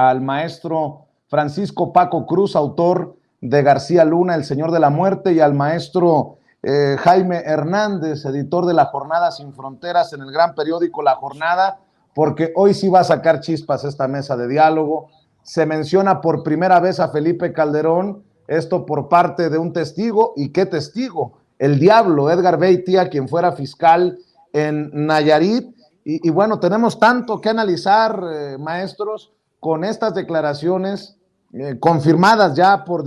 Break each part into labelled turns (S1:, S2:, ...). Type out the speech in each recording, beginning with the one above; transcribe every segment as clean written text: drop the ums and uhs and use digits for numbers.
S1: al maestro Francisco Paco Cruz, autor de García Luna, El Señor de la Muerte, y al maestro Jaime Hernández, editor de La Jornada Sin Fronteras en el gran periódico La Jornada, porque hoy sí va a sacar chispas esta mesa de diálogo. Se menciona por primera vez a Felipe Calderón, esto por parte de un testigo. ¿Y qué testigo? El diablo, Edgar Beitia, quien fuera fiscal en Nayarit. Y bueno, tenemos tanto que analizar, maestros, con estas declaraciones confirmadas ya por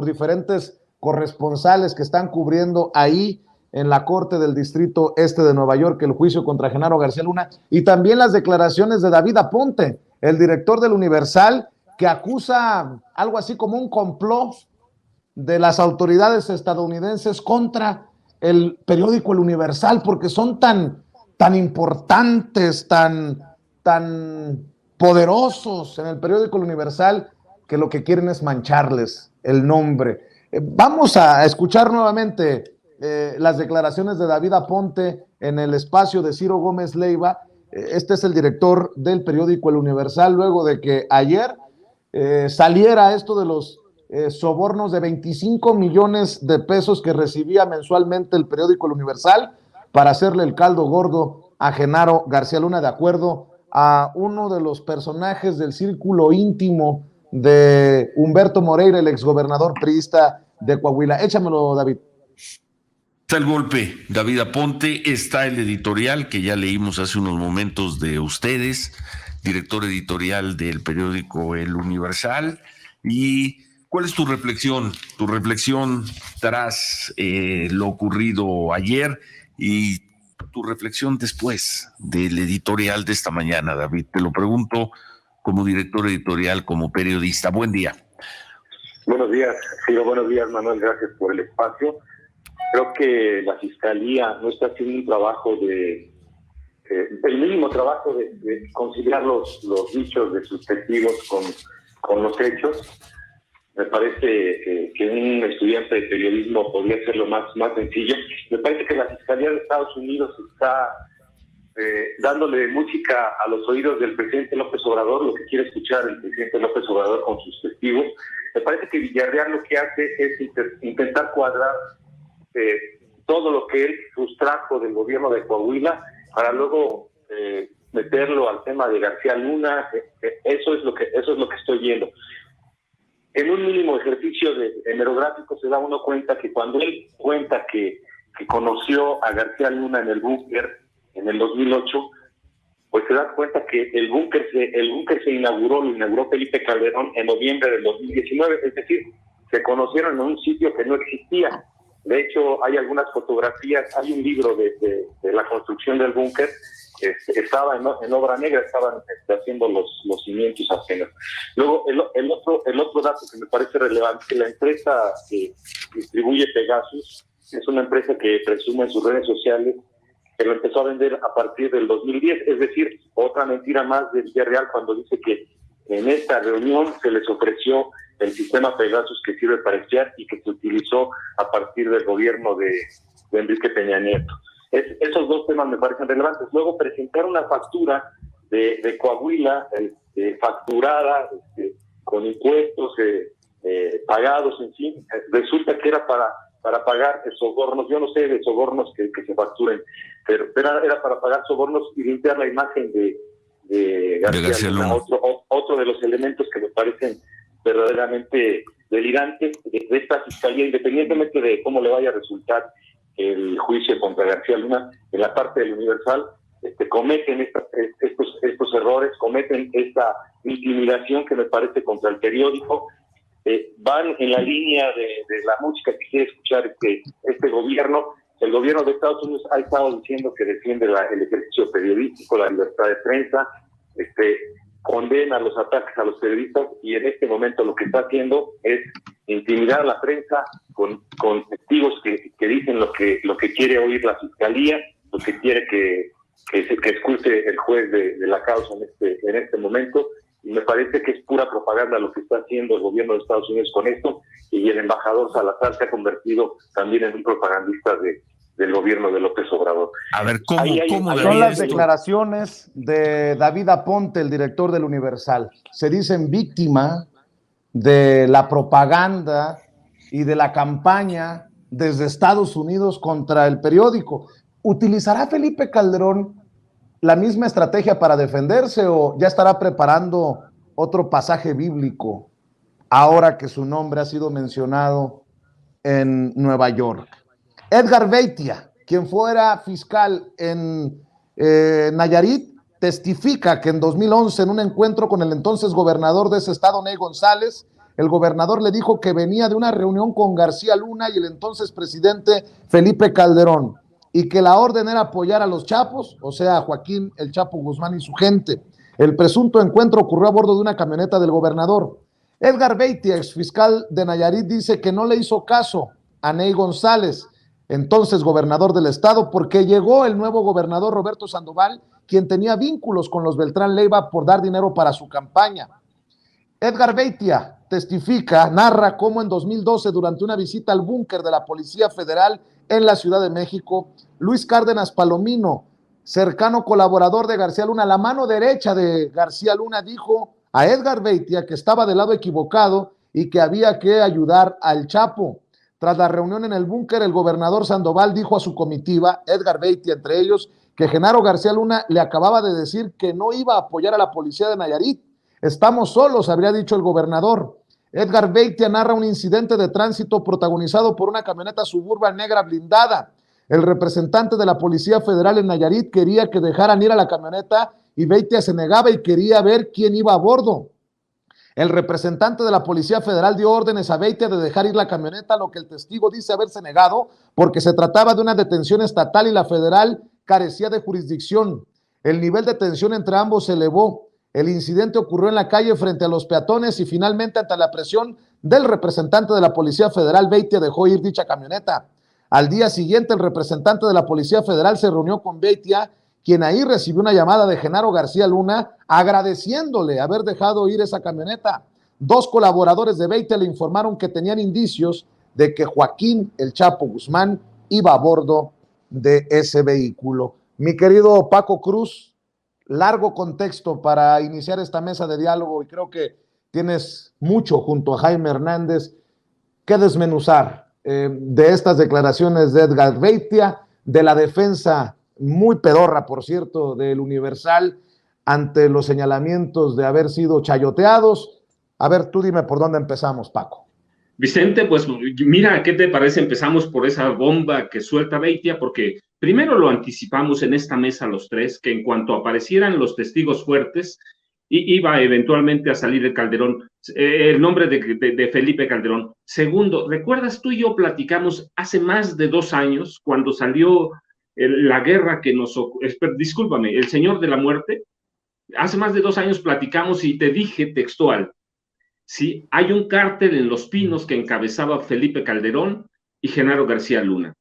S1: diferentes corresponsales que están cubriendo ahí en la Corte del Distrito Este de Nueva York el juicio contra Genaro García Luna, y también las declaraciones de David Aponte, el director del Universal, que acusa algo así como un complot de las autoridades estadounidenses contra el periódico El Universal, porque son tan importantes, tan poderosos en el periódico El Universal, que lo que quieren es mancharles el nombre. Vamos a escuchar nuevamente las declaraciones de David Aponte en el espacio de Ciro Gómez Leiva. Este es el director del periódico El Universal, luego de que ayer saliera esto de los sobornos de 25 millones de pesos que recibía mensualmente el periódico El Universal para hacerle el caldo gordo a Genaro García Luna, de acuerdo a uno de los personajes del círculo íntimo de Humberto Moreira, el exgobernador priista de Coahuila. Échamelo, David.
S2: Está el golpe, David Aponte, está el editorial que ya leímos hace unos momentos de ustedes, director editorial del periódico El Universal. ¿Y cuál es tu reflexión? Tu reflexión tras lo ocurrido ayer y tu reflexión después del editorial de esta mañana, David. Te lo pregunto como director editorial, como periodista. Buen día.
S3: Buenos días, Ciro. Buenos días, Manuel. Gracias por el espacio. Creo que la Fiscalía no está haciendo un trabajo el mínimo trabajo de conciliar los dichos de sus testigos con los hechos. Me parece que un estudiante de periodismo podría hacerlo más sencillo. Me parece que la Fiscalía de Estados Unidos está dándole música a los oídos del presidente López Obrador, lo que quiere escuchar el presidente López Obrador con sus testigos. Me parece que Villarreal lo que hace es intentar cuadrar todo lo que él sustrajo del gobierno de Coahuila para luego meterlo al tema de García Luna. Eso es lo que estoy viendo. En un mínimo ejercicio de hemerográfico se da uno cuenta que cuando él cuenta que conoció a García Luna en el búnker en el 2008, pues se da cuenta que el búnker se lo inauguró Felipe Calderón en noviembre del 2019, es decir, se conocieron en un sitio que no existía. De hecho, hay algunas fotografías, hay un libro de la construcción del búnker, estaba en obra negra, estaban haciendo los cimientos apenas. Luego, el otro dato que me parece relevante, que la empresa que distribuye Pegasus es una empresa que presume en sus redes sociales que lo empezó a vender a partir del 2010, es decir, otra mentira más de Villarreal cuando dice que en esta reunión se les ofreció el sistema Pegasus que sirve para espiar y que se utilizó a partir del gobierno de Enrique Peña Nieto. Esos dos temas me parecen relevantes. Luego, presentar una factura de Coahuila facturada con impuestos pagados, en fin, resulta que era para pagar sobornos. Yo no sé de sobornos que se facturen, pero era para pagar sobornos y limpiar la imagen de García Luna. Otro de los elementos que me parecen verdaderamente delirantes de esta fiscalía, independientemente de cómo le vaya a resultar el juicio contra García Luna, en la parte del Universal, cometen estos errores, cometen esta intimidación que me parece contra el periódico, van en la línea de la música que quiere escuchar este gobierno. El gobierno de Estados Unidos ha estado diciendo que defiende el ejercicio periodístico, la libertad de prensa, condena los ataques a los periodistas, y en este momento lo que está haciendo es intimidar a la prensa con testigos que dicen lo que quiere oír la fiscalía, lo que quiere que escuche el juez de la causa en este momento. Y me parece que es pura propaganda lo que está haciendo el gobierno de Estados Unidos con esto, y el embajador Salazar se ha convertido también en un propagandista del gobierno de López Obrador.
S2: A ver, ¿cómo
S1: Son las
S2: esto?
S1: declaraciones de David Aponte, el director del Universal. Se dicen víctima de la propaganda y de la campaña desde Estados Unidos contra el periódico. ¿Utilizará Felipe Calderón la misma estrategia para defenderse o ya estará preparando otro pasaje bíblico ahora que su nombre ha sido mencionado en Nueva York? Edgar Beitia, quien fuera fiscal en Nayarit, testifica que en 2011, en un encuentro con el entonces gobernador de ese estado, Ney González, el gobernador le dijo que venía de una reunión con García Luna y el entonces presidente Felipe Calderón, y que la orden era apoyar a los Chapos, o sea, a Joaquín el Chapo Guzmán y su gente. El presunto encuentro ocurrió a bordo de una camioneta del gobernador. Edgar Beitia, exfiscal de Nayarit, dice que no le hizo caso a Ney González, entonces gobernador del estado, porque llegó el nuevo gobernador Roberto Sandoval, quien tenía vínculos con los Beltrán Leiva por dar dinero para su campaña. Edgar Beitia testifica, narra cómo en 2012, durante una visita al búnker de la Policía Federal en la Ciudad de México, Luis Cárdenas Palomino, cercano colaborador de García Luna, la mano derecha de García Luna, dijo a Edgar Beitia que estaba del lado equivocado y que había que ayudar al Chapo. Tras la reunión en el búnker, el gobernador Sandoval dijo a su comitiva, Edgar Beitia entre ellos, que Genaro García Luna le acababa de decir que no iba a apoyar a la policía de Nayarit. Estamos solos, habría dicho el gobernador. Edgar Beitia narra un incidente de tránsito protagonizado por una camioneta Suburban negra blindada. El representante de la Policía Federal en Nayarit quería que dejaran ir a la camioneta y Beitia se negaba y quería ver quién iba a bordo. El representante de la Policía Federal dio órdenes a Beitia de dejar ir la camioneta, lo que el testigo dice haberse negado porque se trataba de una detención estatal y la federal carecía de jurisdicción. El nivel de tensión entre ambos se elevó. El incidente ocurrió en la calle frente a los peatones y finalmente, ante la presión del representante de la Policía Federal, Beitia dejó ir dicha camioneta. Al día siguiente, el representante de la Policía Federal se reunió con Beitia, quien ahí recibió una llamada de Genaro García Luna agradeciéndole haber dejado ir esa camioneta. Dos colaboradores de Beitia le informaron que tenían indicios de que Joaquín el Chapo Guzmán iba a bordo de ese vehículo. Mi querido Paco Cruz, largo contexto para iniciar esta mesa de diálogo y creo que tienes mucho junto a Jaime Hernández que desmenuzar de estas declaraciones de Edgar Beitia, de la defensa muy pedorra, por cierto, del Universal ante los señalamientos de haber sido chayoteados. A ver, tú dime por dónde empezamos, Paco.
S4: Vicente, pues mira, ¿qué te parece? Empezamos por esa bomba que suelta Beitia, porque primero lo anticipamos en esta mesa los tres, que en cuanto aparecieran los testigos fuertes, iba eventualmente a salir el Calderón, el nombre de Felipe Calderón. Segundo, ¿recuerdas? Tú y yo platicamos hace más de 2 años, cuando salió la guerra que nos... Discúlpame, el Señor de la Muerte. Hace más de 2 años platicamos y te dije textual, sí, hay un cártel en Los Pinos que encabezaba Felipe Calderón y Genaro García Luna.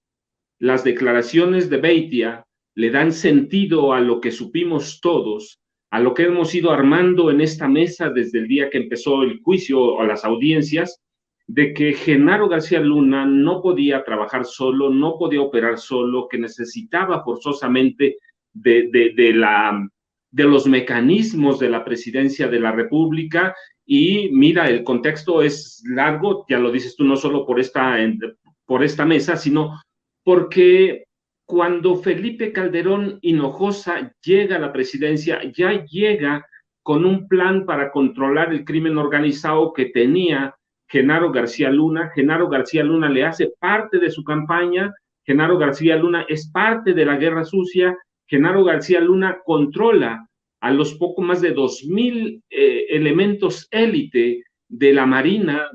S4: Las declaraciones de Beitia le dan sentido a lo que supimos todos, a lo que hemos ido armando en esta mesa desde el día que empezó el juicio o las audiencias, de que Genaro García Luna no podía trabajar solo, no podía operar solo, que necesitaba forzosamente de los mecanismos de la presidencia de la República. Y mira, el contexto es largo, ya lo dices tú, no solo por esta mesa, sino porque cuando Felipe Calderón Hinojosa llega a la presidencia, ya llega con un plan para controlar el crimen organizado que tenía Genaro García Luna. Genaro García Luna le hace parte de su campaña, Genaro García Luna es parte de la guerra sucia, Genaro García Luna controla a los poco más de 2,000 elementos élite de la Marina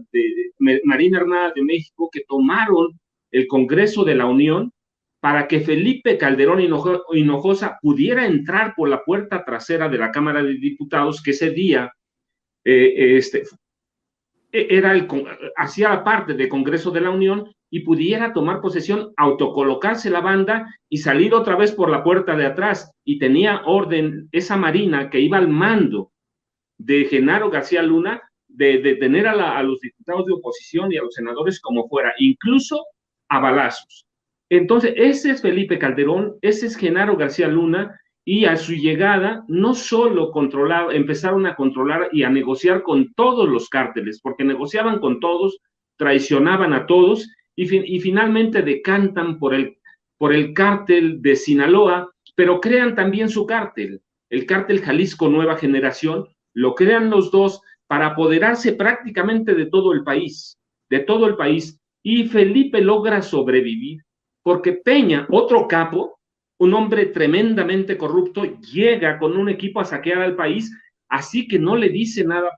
S4: Armada de México que tomaron el Congreso de la Unión para que Felipe Calderón Hinojosa pudiera entrar por la puerta trasera de la Cámara de Diputados, que ese día hacía parte del Congreso de la Unión, y pudiera tomar posesión, autocolocarse la banda y salir otra vez por la puerta de atrás. Y tenía orden esa Marina que iba al mando de Genaro García Luna de detener a los diputados de oposición y a los senadores como fuera, incluso a balazos. Entonces, ese es Felipe Calderón, ese es Genaro García Luna, y a su llegada no solo empezaron a controlar y a negociar con todos los cárteles, porque negociaban con todos, traicionaban a todos, y finalmente decantan por el cártel de Sinaloa, pero crean también su cártel, el cártel Jalisco Nueva Generación, lo crean los dos para apoderarse prácticamente de todo el país, y Felipe logra sobrevivir porque Peña, otro capo, un hombre tremendamente corrupto, llega con un equipo a saquear al país, así que no le dice nada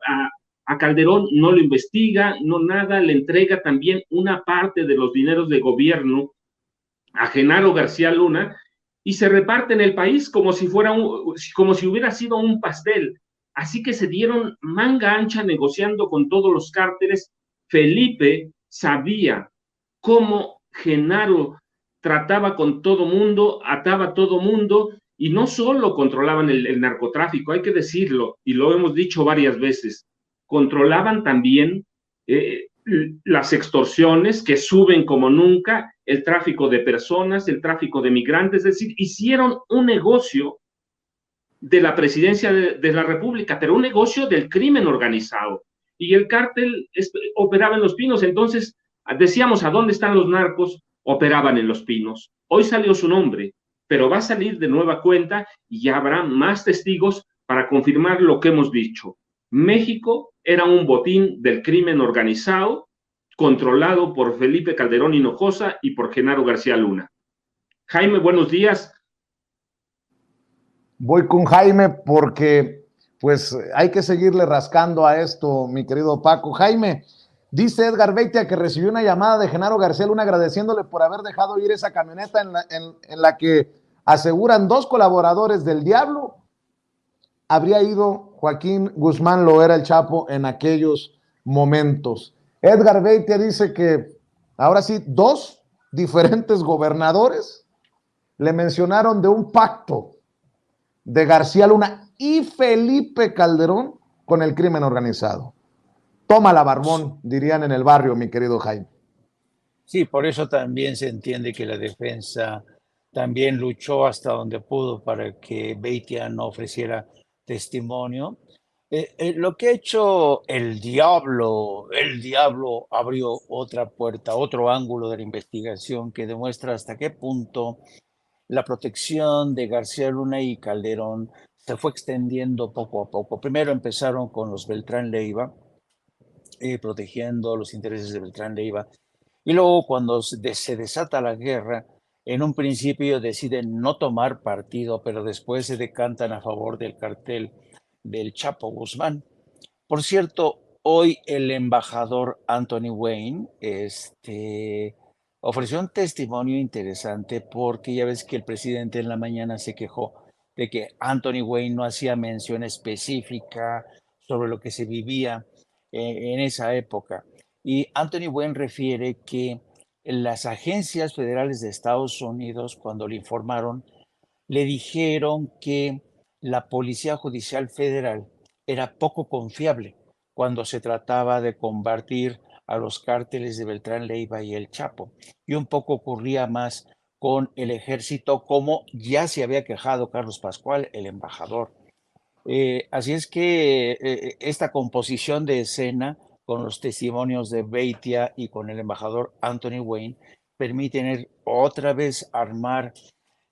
S4: a Calderón, no lo investiga, no nada, le entrega también una parte de los dineros de gobierno a Genaro García Luna y se reparte en el país como si hubiera sido un pastel. Así que se dieron manga ancha negociando con todos los cárteles. Felipe sabía cómo Genaro trataba con todo mundo, ataba a todo mundo y no solo controlaban el narcotráfico, hay que decirlo, y lo hemos dicho varias veces, controlaban también las extorsiones que suben como nunca, el tráfico de personas, el tráfico de migrantes, es decir, hicieron un negocio de la presidencia de la República, pero un negocio del crimen organizado. Y el cártel operaba en Los Pinos, entonces decíamos, ¿a dónde están los narcos? Operaban en Los Pinos. Hoy salió su nombre, pero va a salir de nueva cuenta y ya habrá más testigos para confirmar lo que hemos dicho. México era un botín del crimen organizado, controlado por Felipe Calderón Hinojosa y por Genaro García Luna. Jaime, buenos días.
S1: Voy con Jaime porque pues hay que seguirle rascando a esto, mi querido Paco. Jaime, dice Edgar Beitia que recibió una llamada de Genaro García Luna agradeciéndole por haber dejado ir esa camioneta en la que aseguran 2 colaboradores del Diablo. Habría ido Joaquín Guzmán Loera el Chapo en aquellos momentos. Edgar Beitia dice que ahora sí, 2 diferentes gobernadores le mencionaron de un pacto de García Luna y Felipe Calderón con el crimen organizado. Tómala, barbón, dirían en el barrio, mi querido Jaime.
S5: Sí, por eso también se entiende que la defensa también luchó hasta donde pudo para que Beitia no ofreciera testimonio. Lo que ha hecho el diablo abrió otra puerta, otro ángulo de la investigación que demuestra hasta qué punto la protección de García Luna y Calderón se fue extendiendo poco a poco. Primero empezaron con los Beltrán Leiva, protegiendo los intereses de Beltrán Leiva. Y luego cuando se desata la guerra, en un principio deciden no tomar partido, pero después se decantan a favor del cartel del Chapo Guzmán. Por cierto, hoy el embajador Anthony Wayne ofreció un testimonio interesante porque ya ves que el presidente en la mañana se quejó de que Anthony Wayne no hacía mención específica sobre lo que se vivía en esa época. Y Anthony Wayne refiere que las agencias federales de Estados Unidos, cuando le informaron, le dijeron que la Policía Judicial Federal era poco confiable cuando se trataba de combatir a los cárteles de Beltrán Leiva y el Chapo. Y un poco ocurría más con el ejército, como ya se había quejado Carlos Pascual, el embajador. Así es que esta composición de escena con los testimonios de Beitia y con el embajador Anthony Wayne permiten otra vez armar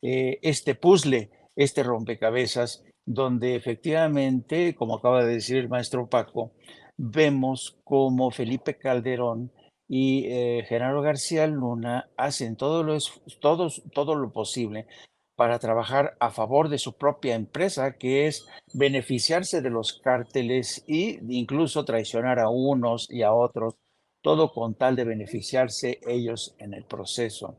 S5: este puzzle, este rompecabezas, donde efectivamente, como acaba de decir el maestro Paco, vemos como Felipe Calderón y Genaro García Luna hacen todo lo posible para trabajar a favor de su propia empresa, que es beneficiarse de los cárteles e incluso traicionar a unos y a otros, todo con tal de beneficiarse ellos en el proceso.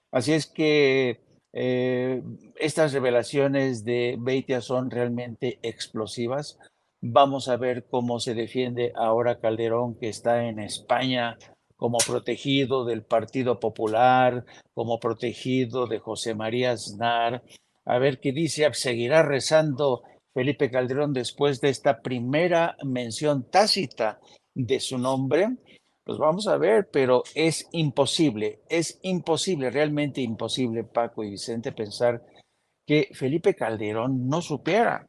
S5: Así es que estas revelaciones de Beitia son realmente explosivas. Vamos a ver cómo se defiende ahora Calderón, que está en España como protegido del Partido Popular, como protegido de José María Aznar. A ver qué dice, seguirá rezando Felipe Calderón después de esta primera mención tácita de su nombre. Pues vamos a ver, pero es imposible, realmente imposible, Paco y Vicente, pensar que Felipe Calderón no supiera.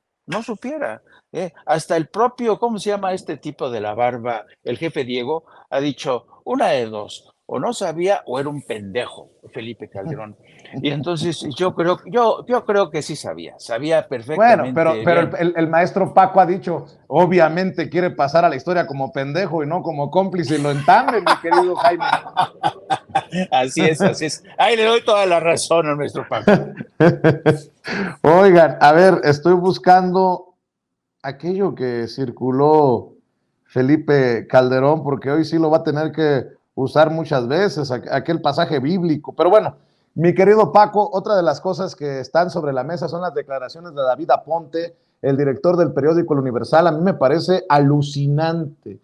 S5: Hasta el propio, ¿cómo se llama este tipo de la barba? El jefe Diego ha dicho una de dos, o no sabía o era un pendejo, Felipe Calderón. Y entonces yo creo que sí sabía
S1: Bueno,
S5: perfectamente
S1: pero
S5: bien.
S1: el maestro Paco ha dicho, obviamente quiere pasar a la historia como pendejo y no como cómplice y lo entambe, mi querido Jaime.
S5: Así es, así es. Ahí le doy toda la razón a nuestro Paco.
S1: Oigan, a ver, estoy buscando aquello que circuló Felipe Calderón, porque hoy sí lo va a tener que usar muchas veces, aquel pasaje bíblico. Pero bueno, mi querido Paco, otra de las cosas que están sobre la mesa son las declaraciones de David Aponte, el director del periódico El Universal. A mí me parece alucinante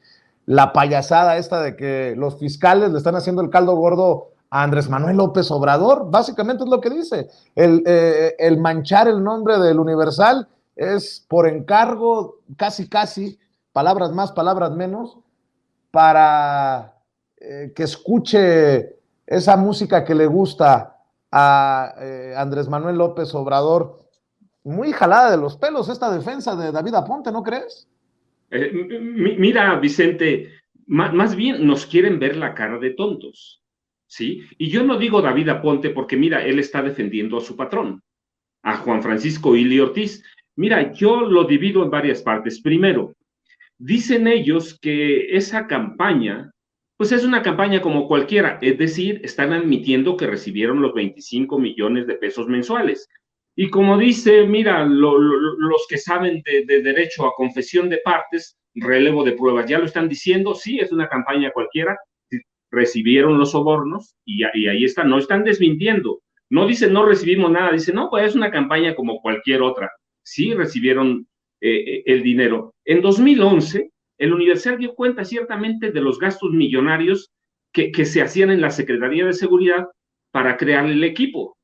S1: la payasada esta de que los fiscales le están haciendo el caldo gordo a Andrés Manuel López Obrador. Básicamente es lo que dice. El manchar el nombre del Universal es por encargo, casi, palabras más, palabras menos, para que escuche esa música que le gusta a Andrés Manuel López Obrador. Muy jalada de los pelos esta defensa de David Aponte, ¿no crees?
S4: Mira, Vicente, más bien nos quieren ver la cara de tontos, ¿sí? Y yo no digo David Aponte porque, mira, él está defendiendo a su patrón, a Juan Francisco Ili Ortiz. Mira, yo lo divido en varias partes. Primero, dicen ellos que esa campaña, pues es una campaña como cualquiera, es decir, están admitiendo que recibieron los 25 millones de pesos mensuales. Y como dice, mira, los que saben de derecho a confesión de partes, relevo de pruebas, ya lo están diciendo, sí, es una campaña cualquiera, recibieron los sobornos y ahí está, no están desmintiendo, no dicen no recibimos nada, dicen no, pues es una campaña como cualquier otra, sí recibieron el dinero. En 2011, el Universal dio cuenta ciertamente de los gastos millonarios que se hacían en la Secretaría de Seguridad para crear el equipo.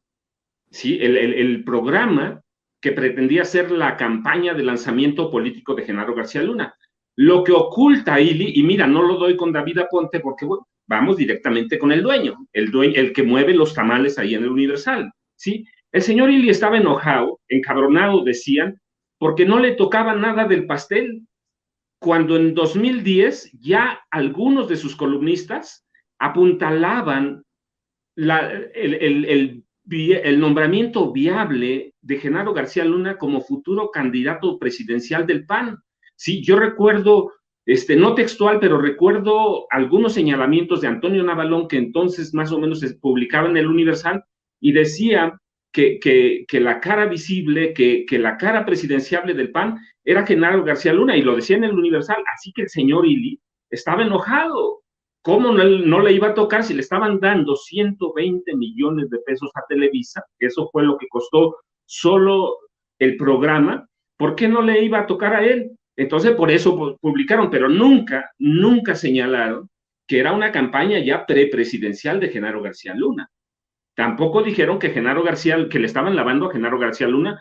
S4: ¿Sí? El programa que pretendía ser la campaña de lanzamiento político de Genaro García Luna. Lo que oculta Ili, y mira, no lo doy con David Aponte porque bueno, vamos directamente con el dueño, el que mueve los tamales ahí en el Universal. ¿Sí? El señor Ili estaba enojado, encabronado, decían, porque no le tocaba nada del pastel, cuando en 2010 ya algunos de sus columnistas apuntalaban el nombramiento viable de Genaro García Luna como futuro candidato presidencial del PAN. Sí, yo recuerdo, no textual, pero recuerdo algunos señalamientos de Antonio Navalón, que entonces más o menos se publicaba en el Universal, y decía que la cara visible, que la cara presidenciable del PAN era Genaro García Luna, y lo decía en el Universal, así que el señor Ili estaba enojado. ¿Cómo no le iba a tocar si le estaban dando 120 millones de pesos a Televisa? Eso fue lo que costó solo el programa. ¿Por qué no le iba a tocar a él? Entonces, por eso publicaron, pero nunca señalaron que era una campaña ya prepresidencial de Genaro García Luna. Tampoco dijeron que que le estaban lavando a Genaro García Luna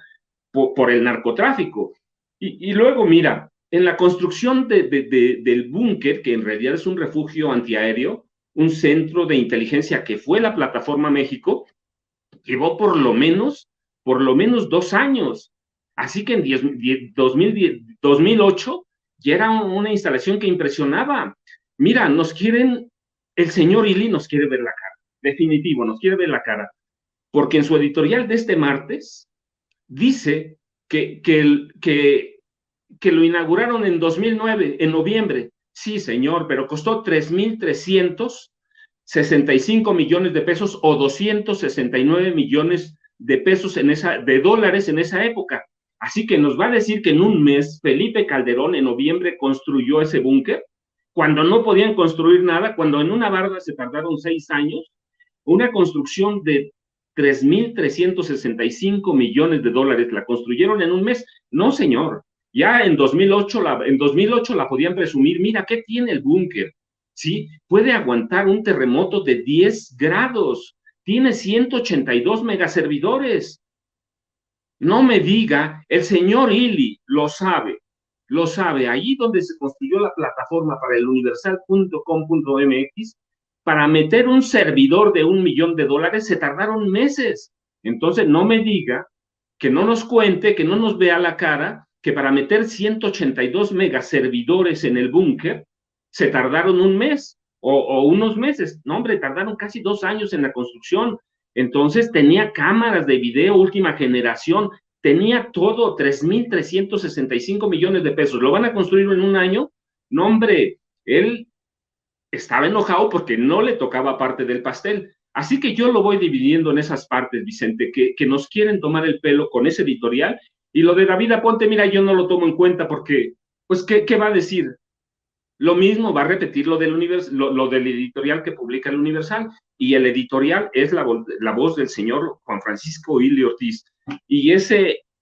S4: por el narcotráfico. Y luego, mira, en la construcción del búnker, que en realidad es un refugio antiaéreo, un centro de inteligencia que fue la Plataforma México, llevó por lo menos 2 años. Así que en 2008 ya era una instalación que impresionaba. Mira, el señor Ili nos quiere ver la cara, definitivo, nos quiere ver la cara, porque en su editorial de este martes dice que lo inauguraron en 2009, en noviembre. Sí, señor, pero costó 3,365 millones de pesos o 269 millones de pesos de dólares en esa época. Así que nos va a decir que en un mes Felipe Calderón en noviembre construyó ese búnker, cuando no podían construir nada, cuando en una barda se tardaron 6 años, una construcción de 3,365 millones de dólares la construyeron en un mes. No, señor. Ya en 2008 la podían presumir. Mira, ¿qué tiene el búnker? ¿Sí? Puede aguantar un terremoto de 10 grados. Tiene 182 megaservidores. No me diga, el señor Ili lo sabe. lo sabe. Allí donde se construyó la plataforma para el universal.com.mx, para meter un servidor de $1 millón se tardaron meses. Entonces no me diga, que no nos cuente, que no nos vea la cara, que para meter 182 megaservidores en el búnker se tardaron un mes o unos meses. No, hombre, tardaron casi 2 años en la construcción. Entonces tenía cámaras de video última generación, tenía todo, 3,365 millones de pesos. ¿Lo van a construir en un año? No, hombre, él estaba enojado porque no le tocaba parte del pastel. Así que yo lo voy dividiendo en esas partes, Vicente, que nos quieren tomar el pelo con ese editorial. Y lo de David Aponte, mira, yo no lo tomo en cuenta porque, pues, ¿qué va a decir? Lo mismo va a repetir lo del editorial que publica el Universal. Y el editorial es la voz del señor Juan Francisco Ili Ortiz. Y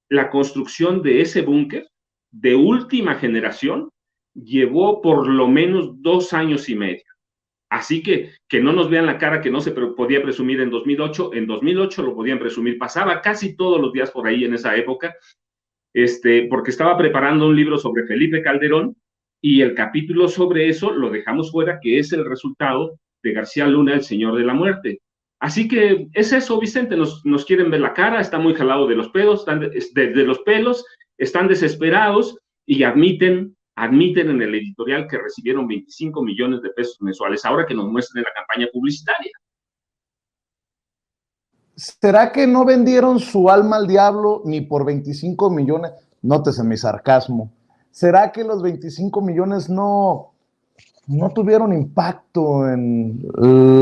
S4: la construcción de ese búnker de última generación llevó por lo menos 2 años y medio. Así que no nos vean la cara que no se podía presumir en 2008. En 2008 lo podían presumir. Pasaba casi todos los días por ahí en esa época, porque estaba preparando un libro sobre Felipe Calderón y el capítulo sobre eso lo dejamos fuera, que es el resultado de García Luna, el señor de la muerte. Así que es eso, Vicente, nos quieren ver la cara, está muy jalado de los pelos, están desesperados y admiten en el editorial que recibieron 25 millones de pesos mensuales, ahora que nos muestren la campaña publicitaria.
S1: ¿Será que no vendieron su alma al diablo ni por 25 millones? Nótese mi sarcasmo. ¿Será que los 25 millones no tuvieron impacto en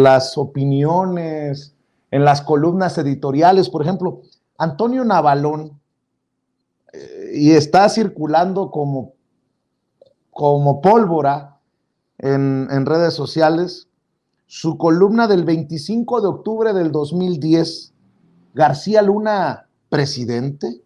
S1: las opiniones, en las columnas editoriales? Por ejemplo, Antonio Navalón, y está circulando como pólvora en redes sociales, su columna del 25 de octubre del 2010, García Luna, presidente,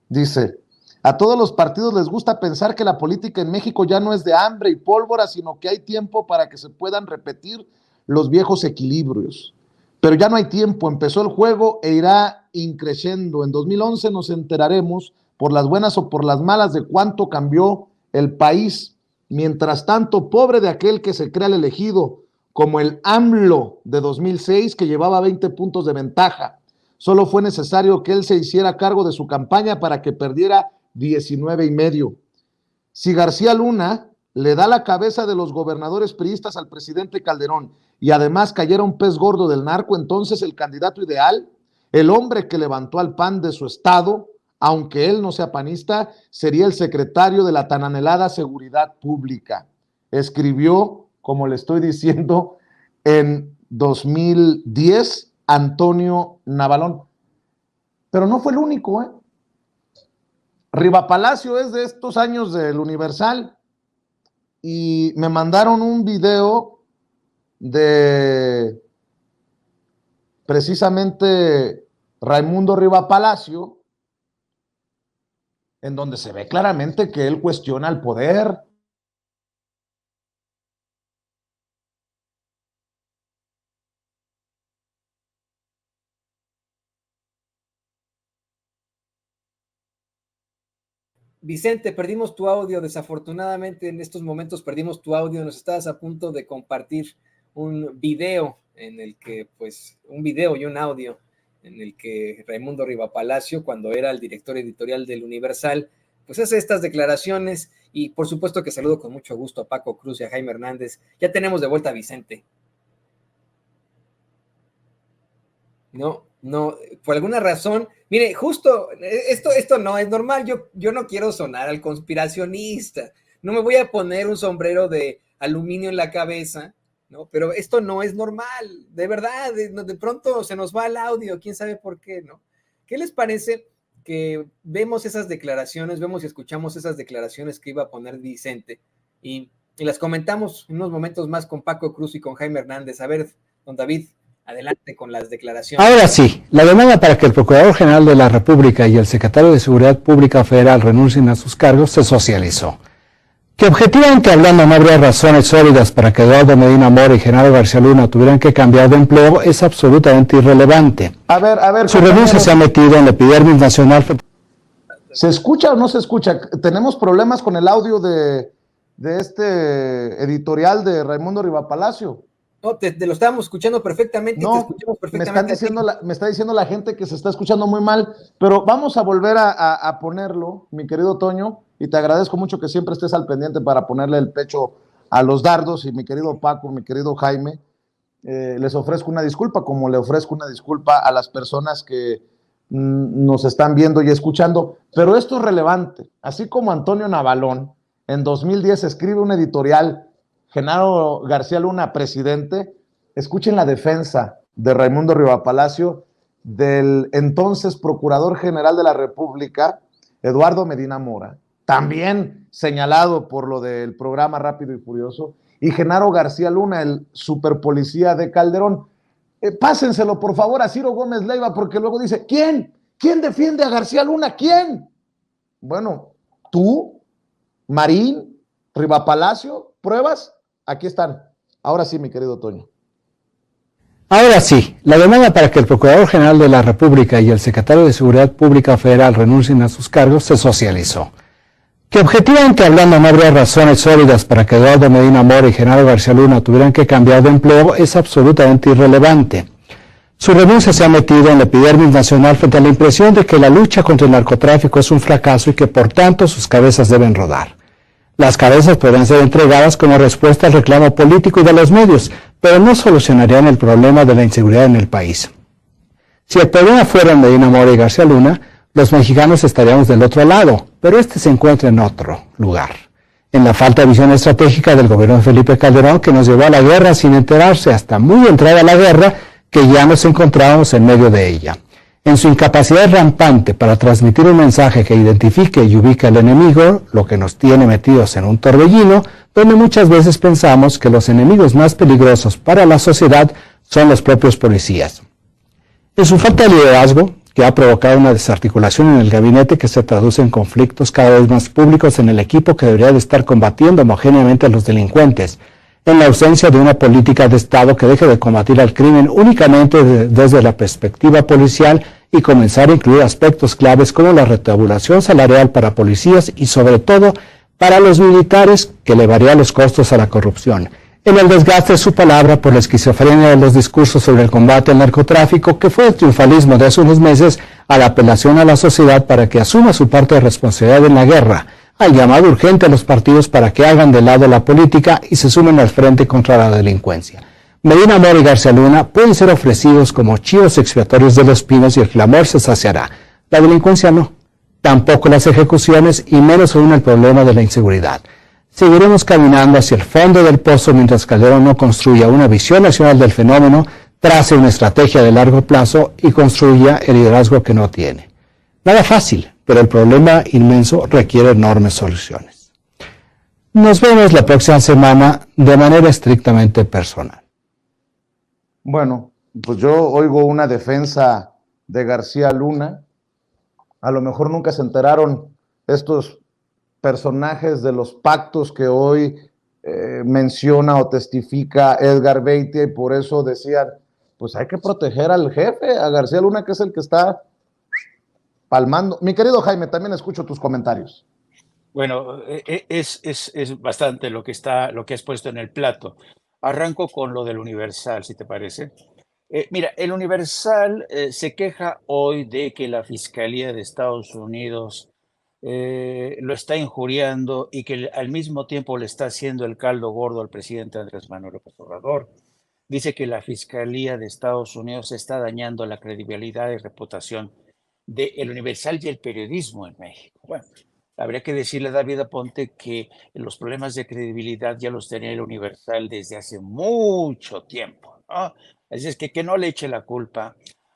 S1: dice: a todos los partidos les gusta pensar que la política en México ya no es de hambre y pólvora, sino que hay tiempo para que se puedan repetir los viejos equilibrios. Pero ya no hay tiempo, empezó el juego e irá increciendo. En 2011 nos enteraremos, por las buenas o por las malas, de cuánto cambió el país. Mientras tanto, pobre de aquel que se crea el elegido, como el AMLO de 2006, que llevaba 20 puntos de ventaja. Solo fue necesario que él se hiciera cargo de su campaña para que perdiera 19,5. Si García Luna le da la cabeza de los gobernadores priistas al presidente Calderón y además cayera un pez gordo del narco, entonces el candidato ideal, el hombre que levantó al PAN de su estado, aunque él no sea panista, sería el secretario de la tan anhelada seguridad pública. Escribió, como le estoy diciendo, en 2010, Antonio Navalón. Pero no fue el único, ¿eh? Riva Palacio es de estos años del Universal y me mandaron un video de precisamente Raimundo Riva Palacio, en donde se ve claramente que él cuestiona el poder.
S6: Vicente, perdimos tu audio, desafortunadamente en estos momentos perdimos tu audio, nos estabas a punto de compartir un video en el que, pues, un video y un audio en el que Raimundo Riva Palacio, cuando era el director editorial del Universal, pues hace estas declaraciones y por supuesto que saludo con mucho gusto a Paco Cruz y a Jaime Hernández. Ya tenemos de vuelta a Vicente. No, por alguna razón, mire, justo, esto no es normal, yo no quiero sonar al conspiracionista, no me voy a poner un sombrero de aluminio en la cabeza, ¿no? Pero esto no es normal, de verdad, de pronto se nos va el audio, quién sabe por qué, ¿no? ¿Qué les parece que vemos esas declaraciones, vemos y escuchamos esas declaraciones que iba a poner Vicente y las comentamos en unos momentos más con Paco Cruz y con Jaime Hernández? A ver, don David, adelante con las declaraciones.
S7: Ahora sí, la demanda para que el Procurador General de la República y el Secretario de Seguridad Pública Federal renuncien a sus cargos se socializó. Que objetivamente hablando no habría razones sólidas para que Eduardo Medina Mora y Genaro García Luna tuvieran que cambiar de empleo es absolutamente irrelevante.
S1: A ver.
S7: Su renuncia se ha metido en la epidermis nacional.
S1: ¿Se escucha o no se escucha? Tenemos problemas con el audio de este editorial de Raimundo Rivapalacio.
S6: No, te lo estábamos escuchando perfectamente,
S1: no,
S6: te escuchamos perfectamente.
S1: Me está diciendo la gente que se está escuchando muy mal, pero vamos a volver a ponerlo, mi querido Toño, y te agradezco mucho que siempre estés al pendiente para ponerle el pecho a los dardos, y mi querido Paco, mi querido Jaime, les ofrezco una disculpa, como le ofrezco una disculpa a las personas que nos están viendo y escuchando, pero esto es relevante, así como Antonio Navalón en 2010 escribe un editorial, Genaro García Luna, presidente, escuchen la defensa de Raimundo Rivapalacio del entonces Procurador General de la República, Eduardo Medina Mora, también señalado por lo del programa Rápido y Furioso, y Genaro García Luna, el superpolicía de Calderón. Pásenselo, por favor, a Ciro Gómez Leiva, porque luego dice, ¿quién? ¿Quién defiende a García Luna? ¿Quién? Bueno, tú, Marín, Rivapalacio, ¿pruebas? Aquí están. Ahora sí, mi querido Toño.
S7: Ahora sí, la demanda para que el Procurador General de la República y el Secretario de Seguridad Pública Federal renuncien a sus cargos se socializó. Que objetivamente hablando no habría razones sólidas para que Eduardo Medina Mora y Genaro García Luna tuvieran que cambiar de empleo es absolutamente irrelevante. Su renuncia se ha metido en la epidermis nacional frente a la impresión de que la lucha contra el narcotráfico es un fracaso y que por tanto sus cabezas deben rodar. Las cabezas podrán ser entregadas como respuesta al reclamo político y de los medios, pero no solucionarían el problema de la inseguridad en el país. Si el problema fuera Medina Mora y García Luna, los mexicanos estaríamos del otro lado, pero este se encuentra en otro lugar. En la falta de visión estratégica del gobierno de Felipe Calderón, que nos llevó a la guerra sin enterarse hasta muy entrada la guerra, que ya nos encontrábamos en medio de ella. En su incapacidad rampante para transmitir un mensaje que identifique y ubique al enemigo, lo que nos tiene metidos en un torbellino, donde muchas veces pensamos que los enemigos más peligrosos para la sociedad son los propios policías. En su falta de liderazgo, que ha provocado una desarticulación en el gabinete que se traduce en conflictos cada vez más públicos en el equipo que debería de estar combatiendo homogéneamente a los delincuentes, en la ausencia de una política de Estado que deje de combatir al crimen únicamente desde la perspectiva policial y comenzar a incluir aspectos claves como la retabulación salarial para policías y sobre todo para los militares, que elevaría los costos a la corrupción. En el desgaste de su palabra por la esquizofrenia de los discursos sobre el combate al narcotráfico, que fue el triunfalismo de hace unos meses, a la apelación a la sociedad para que asuma su parte de responsabilidad en la guerra, al llamado urgente a los partidos para que hagan de lado la política y se sumen al frente contra la delincuencia. Medina Mora y García Luna pueden ser ofrecidos como chivos expiatorios de los pinos y el clamor se saciará. La delincuencia no, tampoco las ejecuciones y menos aún el problema de la inseguridad. Seguiremos caminando hacia el fondo del pozo mientras Calderón no construya una visión nacional del fenómeno, trace una estrategia de largo plazo y construya el liderazgo que no tiene. Nada fácil, pero el problema inmenso requiere enormes soluciones. Nos vemos la próxima semana de manera estrictamente personal.
S1: Bueno, pues yo oigo una defensa de García Luna. A lo mejor nunca se enteraron estos personajes de los pactos que hoy menciona o testifica Edgar Beitia, y por eso decían, pues hay que proteger al jefe, a García Luna, que es el que está palmando. Mi querido Jaime, también escucho tus comentarios.
S5: Bueno, es bastante lo que has puesto en el plato. Arranco con lo del Universal, si te parece. Mira, el Universal se queja hoy de que la Fiscalía de Estados Unidos lo está injuriando y que al mismo tiempo le está haciendo el caldo gordo al presidente Andrés Manuel López Obrador. Dice que la Fiscalía de Estados Unidos está dañando la credibilidad y reputación de El Universal y el periodismo en México. Bueno, habría que decirle a David Aponte que los problemas de credibilidad ya los tenía El Universal desde hace mucho tiempo, ¿no? Así es que no le eche la culpa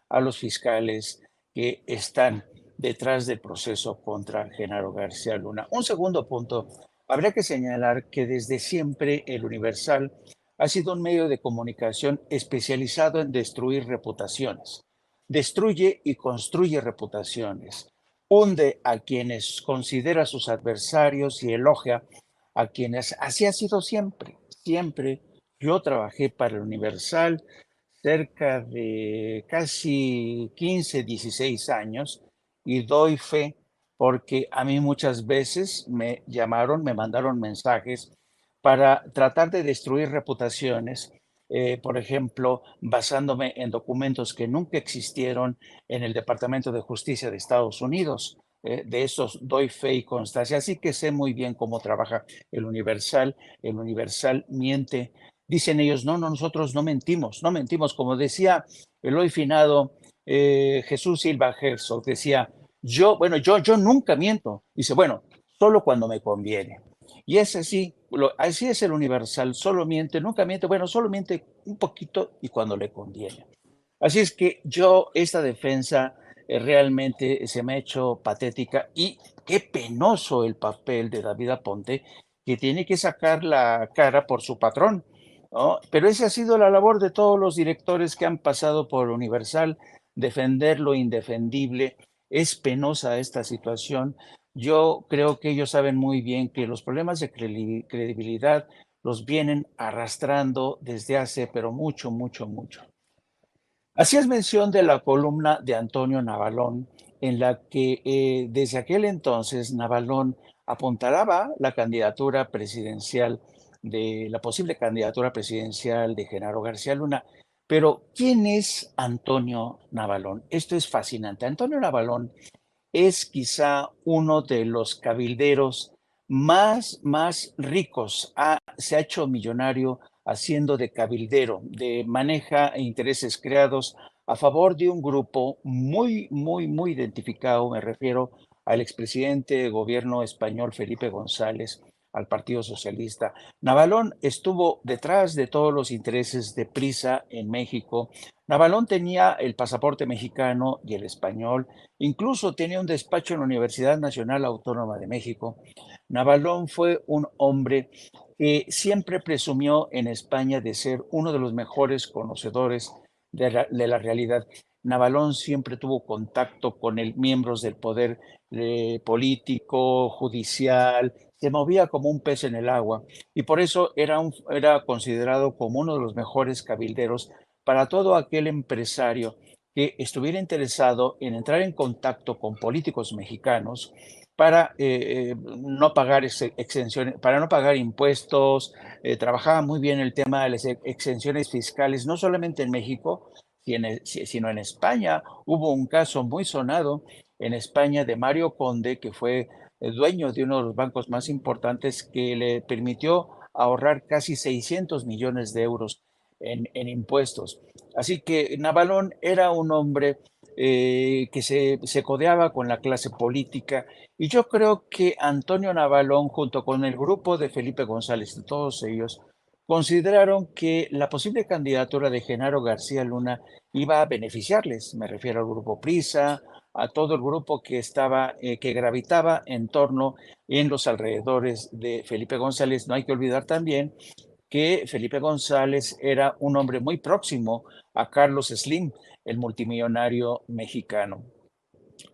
S5: a los fiscales que están detrás del proceso contra Genaro García Luna. Un segundo punto, habría que señalar que desde siempre El Universal ha sido un medio de comunicación especializado en destruir reputaciones. Destruye y construye reputaciones, hunde a quienes considera sus adversarios y elogia a quienes. Así ha sido siempre, siempre. Yo trabajé para El Universal cerca de casi 15, 16 años y doy fe porque a mí muchas veces me llamaron, me mandaron mensajes para tratar de destruir reputaciones, por ejemplo, basándome en documentos que nunca existieron en el Departamento de Justicia de Estados Unidos. De esos doy fe y constancia, así que sé muy bien cómo trabaja el Universal. El Universal miente. Dicen ellos, no, no, nosotros no mentimos, no mentimos. Como decía el hoy finado Jesús Silva Herzog, decía, yo nunca miento. Dice, bueno, solo cuando me conviene. Y es así, así es el Universal, solo miente, nunca miente, bueno, solo miente un poquito y cuando le conviene. Así es que yo, esta defensa realmente se me ha hecho patética y qué penoso el papel de David Aponte, que tiene que sacar la cara por su patrón, ¿no? Pero esa ha sido la labor de todos los directores que han pasado por Universal, defender lo indefendible. Es penosa esta situación. Yo creo que ellos saben muy bien que los problemas de credibilidad los vienen arrastrando desde hace, pero mucho, mucho, mucho. Hacías mención de la columna de Antonio Navalón, en la que desde aquel entonces Navalón apuntalaba la candidatura presidencial de la posible candidatura presidencial de Genaro García Luna. Pero, ¿quién es Antonio Navalón? Esto es fascinante. Antonio Navalón es quizá uno de los cabilderos más ricos. Se ha hecho millonario haciendo de cabildero, de maneja intereses creados a favor de un grupo muy, muy, muy identificado. Me refiero al expresidente de gobierno español Felipe González, al Partido Socialista. Navalón estuvo detrás de todos los intereses de Prisa en México. Navalón tenía el pasaporte mexicano y el español. Incluso tenía un despacho en la Universidad Nacional Autónoma de México. Navalón fue un hombre que siempre presumió en España de ser uno de los mejores conocedores de la realidad. Navalón siempre tuvo contacto con miembros del poder político, judicial, se movía como un pez en el agua y por eso era considerado como uno de los mejores cabilderos para todo aquel empresario que estuviera interesado en entrar en contacto con políticos mexicanos para no pagar exenciones, para no pagar impuestos. Trabajaba muy bien el tema de las exenciones fiscales, no solamente en México, sino en España. Hubo un caso muy sonado en España de Mario Conde, que fue el dueño de uno de los bancos más importantes, que le permitió ahorrar casi 600 millones de euros en impuestos. Así que Navalón era un hombre que se codeaba con la clase política y yo creo que Antonio Navalón junto con el grupo de Felipe González, de todos ellos, consideraron que la posible candidatura de Genaro García Luna iba a beneficiarles. Me refiero al grupo Prisa, a todo el grupo que que gravitaba en torno en los alrededores de Felipe González. No hay que olvidar también que Felipe González era un hombre muy próximo a Carlos Slim, el multimillonario mexicano.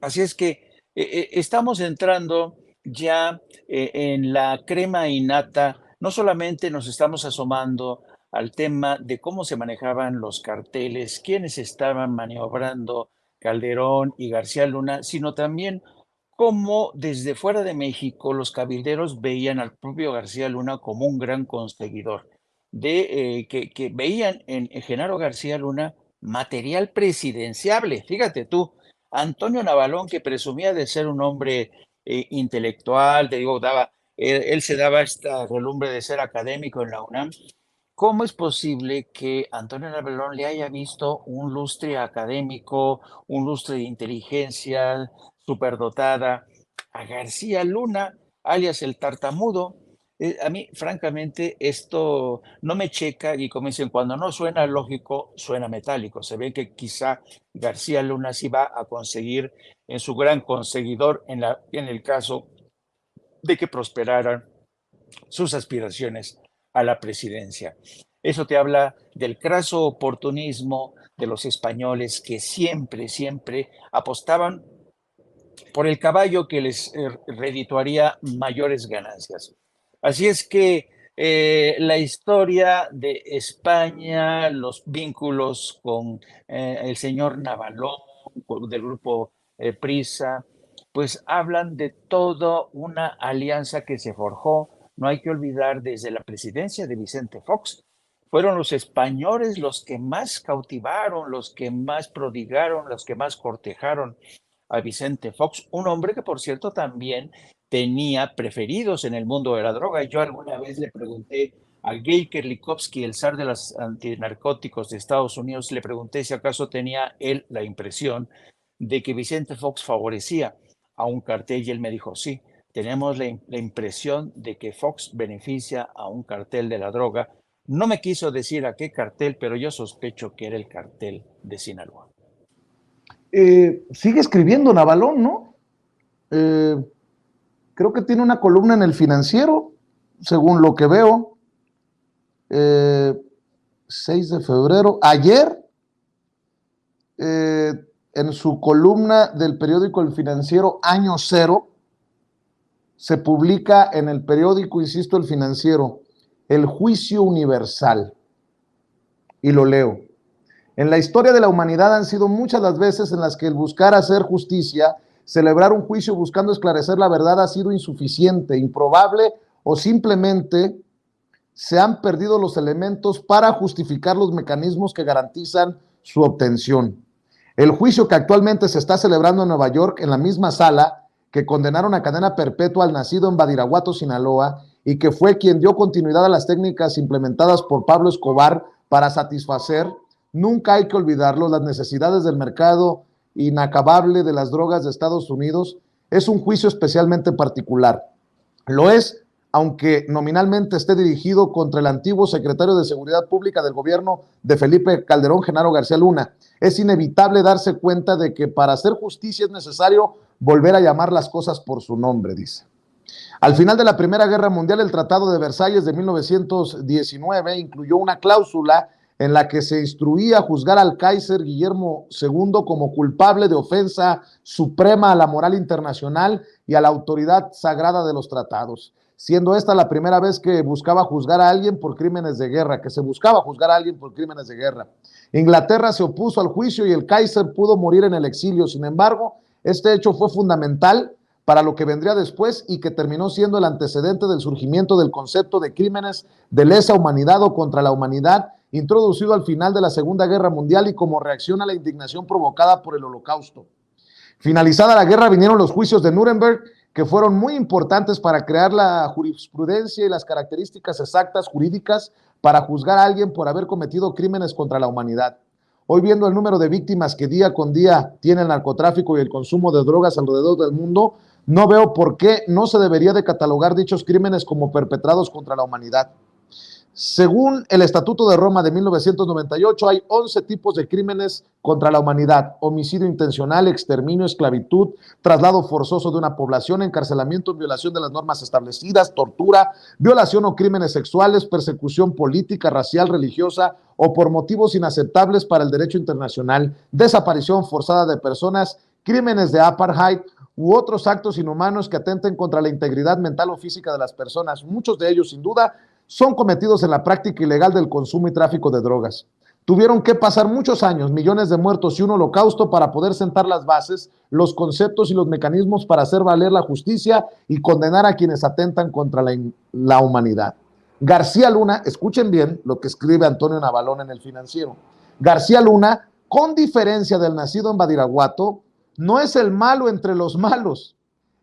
S5: Así es que estamos entrando ya en la crema innata. No solamente nos estamos asomando al tema de cómo se manejaban los carteles, quiénes estaban maniobrando Calderón y García Luna, sino también cómo desde fuera de México los cabilderos veían al propio García Luna como un gran conseguidor, que veían en Genaro García Luna material presidenciable. Fíjate tú, Antonio Navalón, que presumía de ser un hombre intelectual, te digo, él se daba esta relumbre de ser académico en la UNAM. ¿Cómo es posible que Antonio Navalón le haya visto un lustre académico, un lustre de inteligencia superdotada a García Luna, alias el tartamudo? A mí, francamente, esto no me checa y como dicen, cuando no suena lógico, suena metálico. Se ve que quizá García Luna sí va a conseguir en su gran conseguidor en el caso de que prosperaran sus aspiraciones a la presidencia. Eso te habla del craso oportunismo de los españoles que siempre, siempre apostaban por el caballo que les redituaría mayores ganancias. Así es que la historia de España, los vínculos con el señor Navalón, del grupo Prisa, pues hablan de toda una alianza que se forjó. No hay que olvidar, desde la presidencia de Vicente Fox, fueron los españoles los que más cautivaron, los que más prodigaron, los que más cortejaron a Vicente Fox, un hombre que, por cierto, también tenía preferidos en el mundo de la droga. Yo alguna vez le pregunté a Gay Kerlikovsky, el zar de los antinarcóticos de Estados Unidos, le pregunté si acaso tenía él la impresión de que Vicente Fox favorecía a un cartel, y él me dijo, sí, tenemos la impresión de que Fox beneficia a un cartel de la droga. No me quiso decir a qué cartel, pero yo sospecho que era el cartel de Sinaloa.
S1: Sigue escribiendo Navalón, ¿no? Creo que tiene una columna en El Financiero, según lo que veo. 6 de febrero. Ayer, en su columna del periódico El Financiero, Año Cero, se publica en el periódico, insisto, El Financiero, El Juicio Universal. Y lo leo. En la historia de la humanidad han sido muchas las veces en las que el buscar hacer justicia, celebrar un juicio buscando esclarecer la verdad ha sido insuficiente, improbable o simplemente se han perdido los elementos para justificar los mecanismos que garantizan su obtención. El juicio que actualmente se está celebrando en Nueva York, en la misma sala que condenaron a cadena perpetua al nacido en Badiraguato, Sinaloa, y que fue quien dio continuidad a las técnicas implementadas por Pablo Escobar para satisfacer, nunca hay que olvidarlo, las necesidades del mercado inacabable de las drogas de Estados Unidos, es un juicio especialmente particular. Lo es, aunque nominalmente esté dirigido contra el antiguo secretario de Seguridad Pública del gobierno de Felipe Calderón, Genaro García Luna. Es inevitable darse cuenta de que para hacer justicia es necesario volver a llamar las cosas por su nombre, dice. Al final de la Primera Guerra Mundial, el Tratado de Versalles de 1919 incluyó una cláusula en la que se instruía juzgar al Kaiser Guillermo II como culpable de ofensa suprema a la moral internacional y a la autoridad sagrada de los tratados, siendo esta la primera vez que buscaba juzgar a alguien por crímenes de guerra, Inglaterra se opuso al juicio y el Kaiser pudo morir en el exilio. Sin embargo, este hecho fue fundamental para lo que vendría después y que terminó siendo el antecedente del surgimiento del concepto de crímenes de lesa humanidad o contra la humanidad, introducido al final de la Segunda Guerra Mundial y como reacción a la indignación provocada por el Holocausto. Finalizada la guerra vinieron los juicios de Nuremberg, que fueron muy importantes para crear la jurisprudencia y las características exactas jurídicas para juzgar a alguien por haber cometido crímenes contra la humanidad. Hoy, viendo el número de víctimas que día con día tiene el narcotráfico y el consumo de drogas alrededor del mundo, no veo por qué no se debería de catalogar dichos crímenes como perpetrados contra la humanidad. Según el Estatuto de Roma de 1998, hay 11 tipos de crímenes contra la humanidad: homicidio intencional, exterminio, esclavitud, traslado forzoso de una población, encarcelamiento en violación de las normas establecidas, tortura, violación o crímenes sexuales, persecución política, racial, religiosa o por motivos inaceptables para el derecho internacional, desaparición forzada de personas, crímenes de apartheid u otros actos inhumanos que atenten contra la integridad mental o física de las personas. Muchos de ellos, sin duda, son cometidos en la práctica ilegal del consumo y tráfico de drogas. Tuvieron que pasar muchos años, millones de muertos y un holocausto para poder sentar las bases, los conceptos y los mecanismos para hacer valer la justicia y condenar a quienes atentan contra la humanidad. García Luna, escuchen bien lo que escribe Antonio Navalón en El Financiero. García Luna, con diferencia del nacido en Badiraguato, no es el malo entre los malos.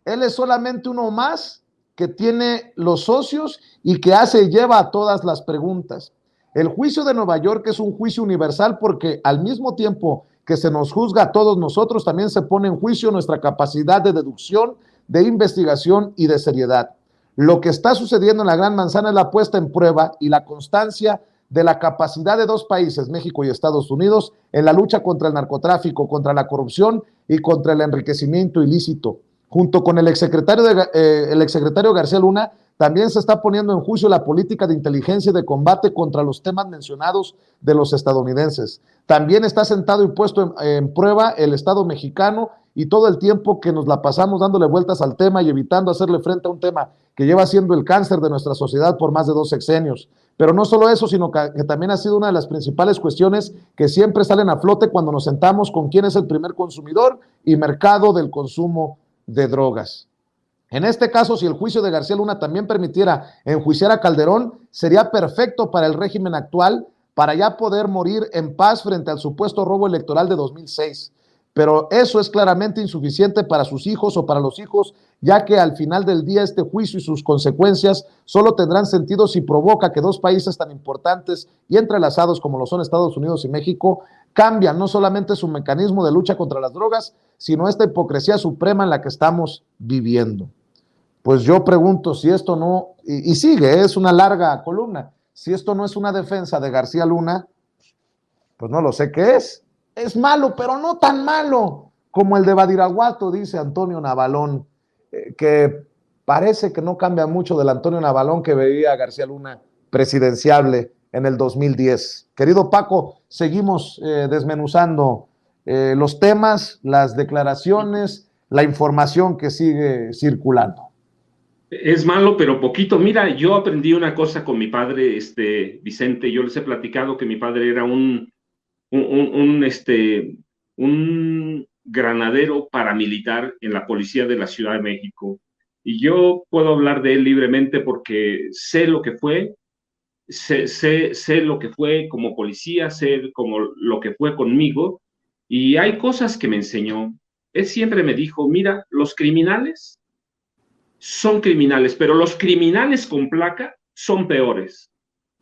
S1: Él es solamente uno más que tiene los socios y que hace y lleva a todas las preguntas. El juicio de Nueva York es un juicio universal porque al mismo tiempo que se nos juzga a todos nosotros, también se pone en juicio nuestra capacidad de deducción, de investigación y de seriedad. Lo que está sucediendo en la Gran Manzana es la puesta en prueba y la constancia de la capacidad de dos países, México y Estados Unidos, en la lucha contra el narcotráfico, contra la corrupción y contra el enriquecimiento ilícito. Junto con el exsecretario García Luna, también se está poniendo en juicio la política de inteligencia y de combate contra los temas mencionados de los estadounidenses. También está sentado y puesto en prueba el Estado mexicano y todo el tiempo que nos la pasamos dándole vueltas al tema y evitando hacerle frente a un tema que lleva siendo el cáncer de nuestra sociedad por más de 2 sexenios. Pero no solo eso, sino que también ha sido una de las principales cuestiones que siempre salen a flote cuando nos sentamos con quién es el primer consumidor y mercado del consumo de drogas. En este caso, si el juicio de García Luna también permitiera enjuiciar a Calderón, sería perfecto para el régimen actual, para ya poder morir en paz frente al supuesto robo electoral de 2006. Pero eso es claramente insuficiente para sus hijos o para los hijos, ya que al final del día este juicio y sus consecuencias solo tendrán sentido si provoca que dos países tan importantes y entrelazados como lo son Estados Unidos y México cambian no solamente su mecanismo de lucha contra las drogas, sino esta hipocresía suprema en la que estamos viviendo. Pues yo pregunto si esto no, y sigue, es una larga columna, si esto no es una defensa de García Luna, pues no lo sé qué es. Es malo, pero no tan malo como el de Badiraguato, dice Antonio Navalón, que parece que no cambia mucho del Antonio Navalón que veía a García Luna presidenciable en el 2010. Querido Paco, seguimos desmenuzando los temas, las declaraciones, la información que sigue circulando.
S4: Es malo, pero poquito. Mira, yo aprendí una cosa con mi padre, Vicente. Yo les he platicado que mi padre era un granadero paramilitar en la policía de la Ciudad de México. Y yo puedo hablar de él libremente porque sé lo que fue, sé lo que fue como policía, sé como lo que fue conmigo. Y hay cosas que me enseñó. Él siempre me dijo, mira, los criminales son criminales, pero los criminales con placa son peores.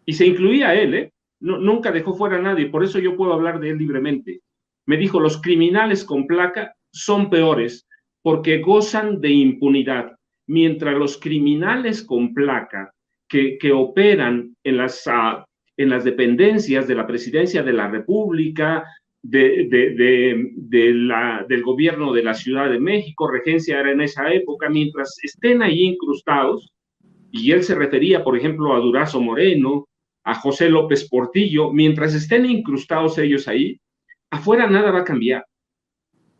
S4: Y se incluía a él, ¿eh? No, nunca dejó fuera a nadie, por eso yo puedo hablar de él libremente. Me dijo, los criminales con placa son peores porque gozan de impunidad, mientras los criminales con placa que operan en las dependencias de la Presidencia de la República, del gobierno de la Ciudad de México, regencia era en esa época, mientras estén ahí incrustados, y él se refería, por ejemplo, a Durazo Moreno, a José López Portillo, mientras estén incrustados ellos ahí, afuera nada va a cambiar.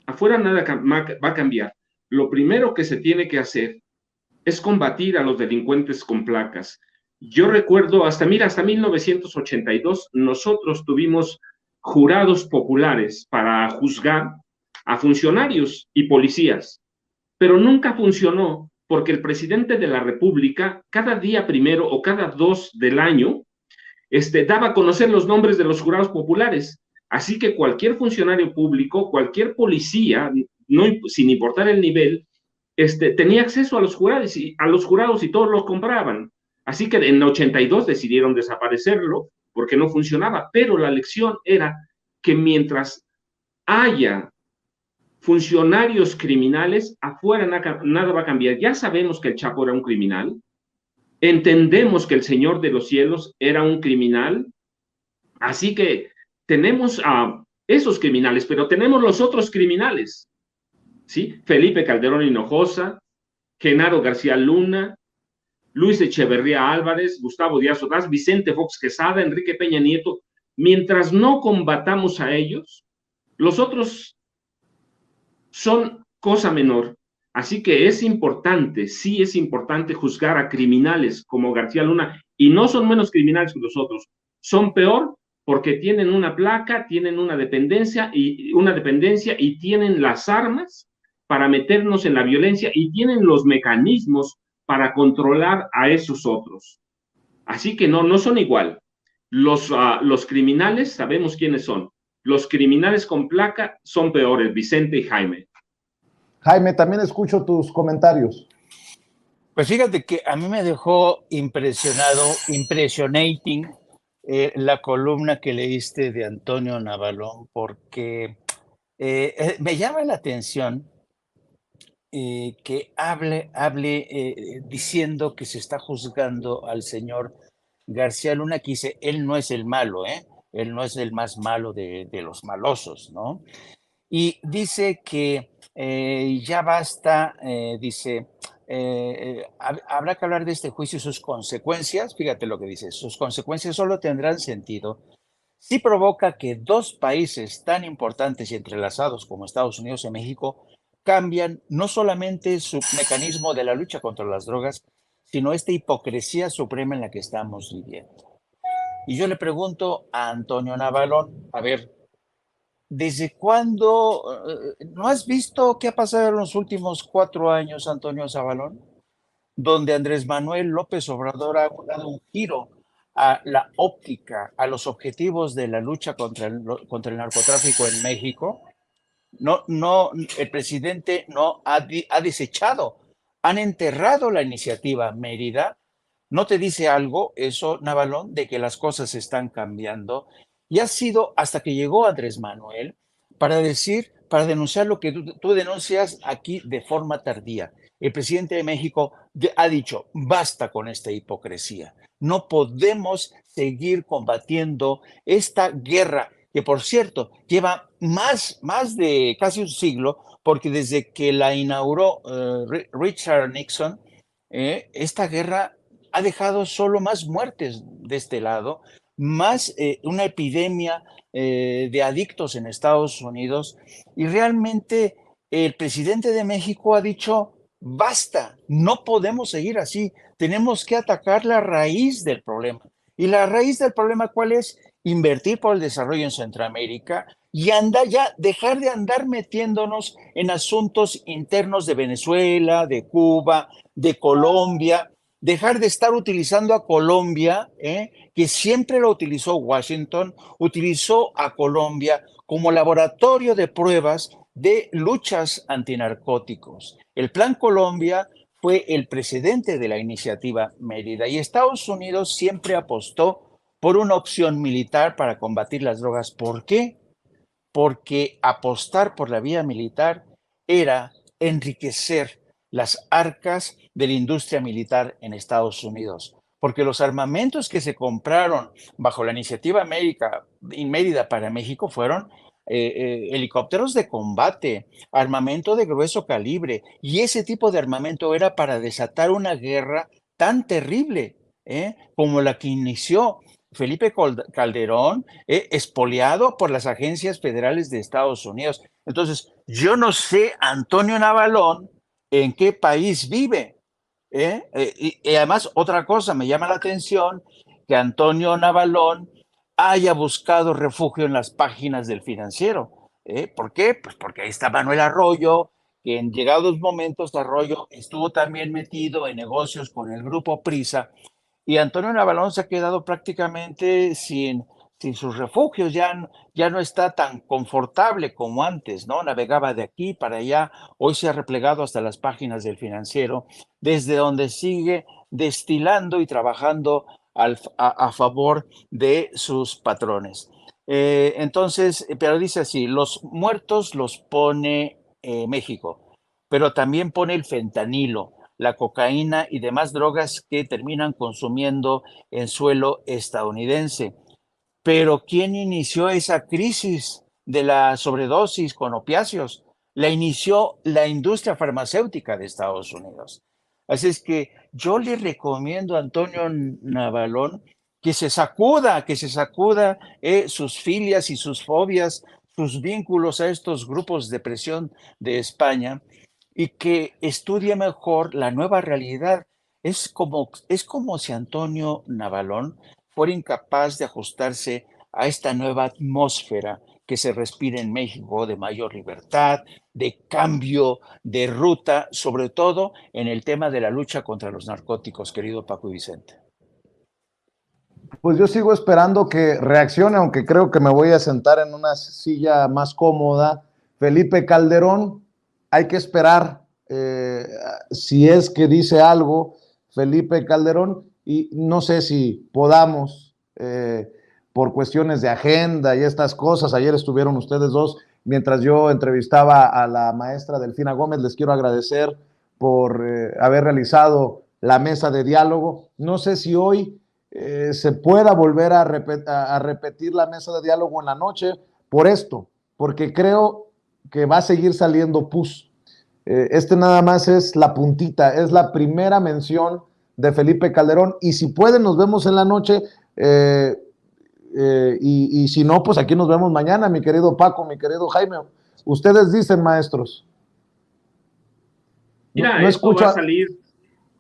S4: Afuera nada va a cambiar. Lo primero que se tiene que hacer es combatir a los delincuentes con placas. Yo recuerdo, hasta 1982, nosotros tuvimos jurados populares para juzgar a funcionarios y policías, pero nunca funcionó porque el presidente de la República, cada día primero o cada 2 del año, daba a conocer los nombres de los jurados populares. Así que cualquier funcionario público, cualquier policía, no, sin importar el nivel, tenía acceso a los jurados y todos los compraban. Así que en 82 decidieron desaparecerlo porque no funcionaba, pero la lección era que mientras haya funcionarios criminales, afuera nada va a cambiar. Ya sabemos que el Chapo era un criminal, entendemos que el Señor de los Cielos era un criminal, así que tenemos a esos criminales, pero tenemos los otros criminales, ¿sí? Felipe Calderón Hinojosa, Genaro García Luna, Luis Echeverría Álvarez, Gustavo Díaz Ordaz, Vicente Fox Quesada, Enrique Peña Nieto. Mientras no combatamos a ellos, los otros son cosa menor. Así que es importante, sí es importante juzgar a criminales como García Luna, y no son menos criminales que los otros, son peor porque tienen una placa, tienen una dependencia y tienen las armas para meternos en la violencia y tienen los mecanismos para controlar a esos otros. Así que no son igual. Los criminales sabemos quiénes son. Los criminales con placa son peores, Vicente y Jaime.
S1: Jaime, también escucho tus comentarios.
S5: Pues fíjate que a mí me dejó impressionating la columna que leíste de Antonio Navalón, porque me llama la atención que hable diciendo que se está juzgando al señor García Luna, que dice, él no es el malo, él no es el más malo de los malosos, ¿no? Y dice que ya basta, dice, habrá que hablar de este juicio y sus consecuencias. Fíjate lo que dice, sus consecuencias solo tendrán sentido si provoca que dos países tan importantes y entrelazados como Estados Unidos y México cambian no solamente su mecanismo de la lucha contra las drogas, sino esta hipocresía suprema en la que estamos viviendo. Y yo le pregunto a Antonio Navalón, a ver, ¿desde cuándo? ¿No has visto qué ha pasado en los últimos 4 años, Antonio Zabalón? Donde Andrés Manuel López Obrador ha dado un giro a la óptica, a los objetivos de la lucha contra el narcotráfico en México. No, el presidente no ha desechado, han enterrado la iniciativa Mérida. ¿No te dice algo eso, Navalón, de que las cosas están cambiando? Y ha sido hasta que llegó Andrés Manuel para denunciar lo que tú denuncias aquí de forma tardía. El presidente de México ha dicho, basta con esta hipocresía. No podemos seguir combatiendo esta guerra que, por cierto, lleva más de casi un siglo, porque desde que la inauguró Richard Nixon, esta guerra ha dejado solo más muertes de este lado, más una epidemia de adictos en Estados Unidos, y realmente el presidente de México ha dicho, basta, no podemos seguir así, tenemos que atacar la raíz del problema. ¿Y la raíz del problema cuál es? Invertir por el desarrollo en Centroamérica y dejar de andar metiéndonos en asuntos internos de Venezuela, de Cuba, de Colombia, dejar de estar utilizando a Colombia, que siempre lo utilizó Washington, utilizó a Colombia como laboratorio de pruebas de luchas antinarcóticos. El Plan Colombia fue el precedente de la iniciativa Mérida y Estados Unidos siempre apostó por una opción militar para combatir las drogas. ¿Por qué? Porque apostar por la vía militar era enriquecer las arcas de la industria militar en Estados Unidos, porque los armamentos que se compraron bajo la iniciativa Mérida para México fueron helicópteros de combate, armamento de grueso calibre, y ese tipo de armamento era para desatar una guerra tan terrible como la que inició Felipe Calderón, expoliado por las agencias federales de Estados Unidos. Entonces, yo no sé, Antonio Navalón, en qué país vive. Y además, otra cosa me llama la atención, que Antonio Navalón haya buscado refugio en las páginas del Financiero. ¿Por qué? Pues porque ahí está Manuel Arroyo, que en llegados momentos Arroyo estuvo también metido en negocios con el grupo Prisa, y Antonio Navalón se ha quedado prácticamente sin sus refugios, ya no está tan confortable como antes, ¿no? Navegaba de aquí para allá, hoy se ha replegado hasta las páginas del Financiero, desde donde sigue destilando y trabajando a favor de sus patrones. Entonces, pero dice así, los muertos los pone México, pero también pone el fentanilo, la cocaína y demás drogas que terminan consumiendo en suelo estadounidense. Pero ¿quién inició esa crisis de la sobredosis con opiáceos? La inició la industria farmacéutica de Estados Unidos. Así es que yo le recomiendo a Antonio Navalón que se sacuda sus filias y sus fobias, sus vínculos a estos grupos de presión de España, y que estudie mejor la nueva realidad. Es como si Antonio Navalón fuera incapaz de ajustarse a esta nueva atmósfera que se respira en México, de mayor libertad, de cambio de ruta, sobre todo en el tema de la lucha contra los narcóticos, querido Paco y Vicente.
S1: Pues yo sigo esperando que reaccione, aunque creo que me voy a sentar en una silla más cómoda. Felipe Calderón, hay que esperar si es que dice algo Felipe Calderón, y no sé si podamos, por cuestiones de agenda y estas cosas, ayer estuvieron ustedes dos, mientras yo entrevistaba a la maestra Delfina Gómez, les quiero agradecer por haber realizado la mesa de diálogo. No sé si hoy se pueda volver a repetir la mesa de diálogo en la noche por esto, porque creo que va a seguir saliendo pus. Este nada más es la puntita, es la primera mención de Felipe Calderón, y si pueden nos vemos en la noche, y si no, pues aquí nos vemos mañana, mi querido Paco, mi querido Jaime. Ustedes dicen, maestros.
S4: Mira,
S1: no
S4: esto va a salir.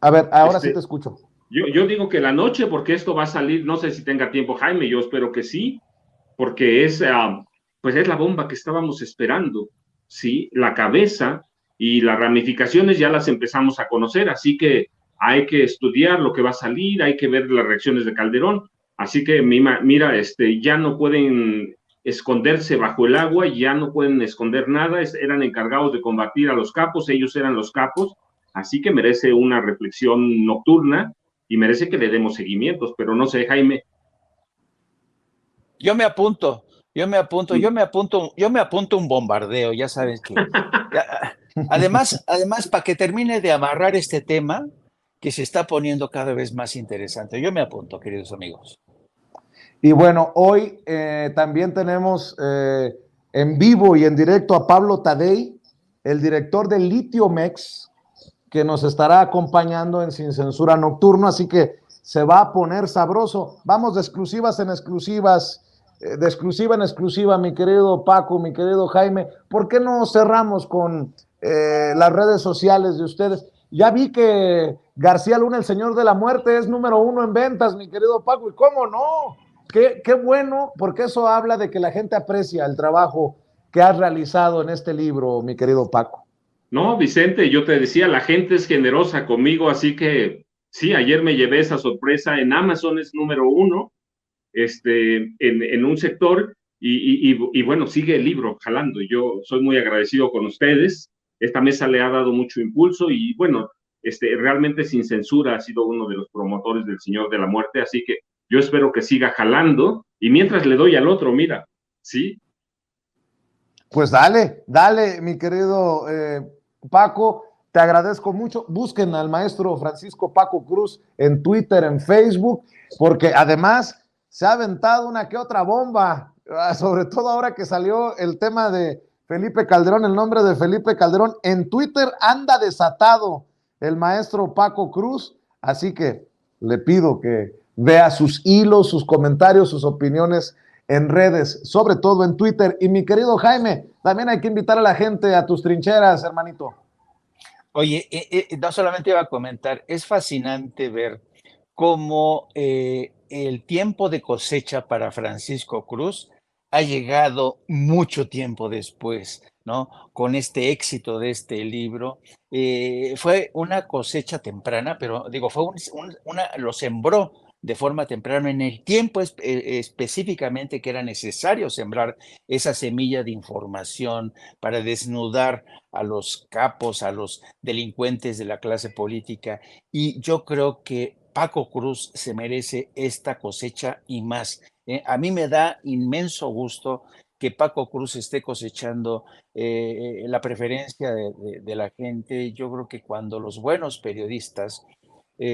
S1: A ver, ahora sí te escucho.
S4: Yo digo que la noche, porque esto va a salir, no sé si tenga tiempo Jaime, yo espero que sí, porque es pues es la bomba que estábamos esperando, ¿sí? La cabeza y las ramificaciones ya las empezamos a conocer, así que hay que estudiar lo que va a salir, hay que ver las reacciones de Calderón, así que mira, ya no pueden esconderse bajo el agua, ya no pueden esconder nada, eran encargados de combatir a los capos, ellos eran los capos, así que merece una reflexión nocturna y merece que le demos seguimientos, pero no sé, Jaime.
S5: Yo me apunto un bombardeo, ya sabes que. Además, para que termine de amarrar este tema que se está poniendo cada vez más interesante. Yo me apunto, queridos amigos.
S1: Y bueno, hoy también tenemos en vivo y en directo a Pablo Tadei, el director de Litiomex, que nos estará acompañando en Sin Censura Nocturno, así que se va a poner sabroso. Vamos de exclusivas en exclusivas, de exclusiva en exclusiva, mi querido Paco, mi querido Jaime. ¿Por qué no cerramos con las redes sociales de ustedes? Ya vi que García Luna, el señor de la muerte, es número 1 en ventas, mi querido Paco, ¿y cómo no? Qué bueno, porque eso habla de que la gente aprecia el trabajo que has realizado en este libro, mi querido Paco.
S4: No, Vicente, yo te decía, la gente es generosa conmigo, así que sí, ayer me llevé esa sorpresa. En Amazon es número 1 en un sector y bueno, sigue el libro jalando. Yo soy muy agradecido con ustedes. Esta mesa le ha dado mucho impulso y bueno, realmente Sin Censura ha sido uno de los promotores del Señor de la Muerte, así que yo espero que siga jalando y mientras le doy al otro, mira, ¿sí?
S1: Pues dale, mi querido Paco, te agradezco mucho. Busquen al maestro Francisco Paco Cruz en Twitter, en Facebook, porque además se ha aventado una que otra bomba, sobre todo ahora que salió el tema de Felipe Calderón, el nombre de Felipe Calderón. En Twitter anda desatado el maestro Paco Cruz, así que le pido que vea sus hilos, sus comentarios, sus opiniones en redes, sobre todo en Twitter. Y mi querido Jaime, también hay que invitar a la gente a tus trincheras, hermanito.
S5: Oye, no solamente iba a comentar, es fascinante ver cómo el tiempo de cosecha para Francisco Cruz ha llegado mucho tiempo después, ¿no? Con este éxito de este libro. Fue una cosecha temprana, pero digo, lo sembró de forma temprana en el tiempo específicamente que era necesario sembrar esa semilla de información para desnudar a los capos, a los delincuentes de la clase política. Y yo creo que Paco Cruz se merece esta cosecha y más. A mí me da inmenso gusto que Paco Cruz esté cosechando la preferencia de la gente. Yo creo que cuando los buenos periodistas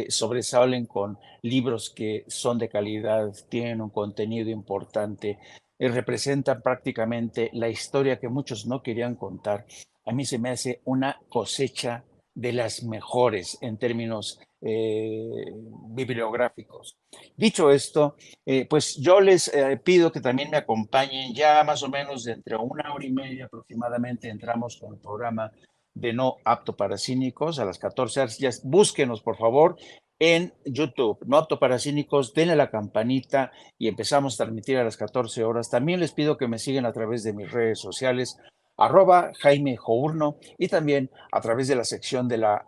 S5: sobresalen con libros que son de calidad, tienen un contenido importante, representan prácticamente la historia que muchos no querían contar, a mí se me hace una cosecha de las mejores en términos bibliográficos. Dicho esto, pues yo les pido que también me acompañen ya más o menos de entre 1 hora y media aproximadamente entramos con el programa de No Apto para Cínicos a las 14 horas. Ya búsquenos, por favor, en YouTube, No Apto para Cínicos, denle la campanita y empezamos a transmitir a las 14 horas. También les pido que me sigan a través de mis redes sociales, @Jaime Journo, y también a través de la sección de la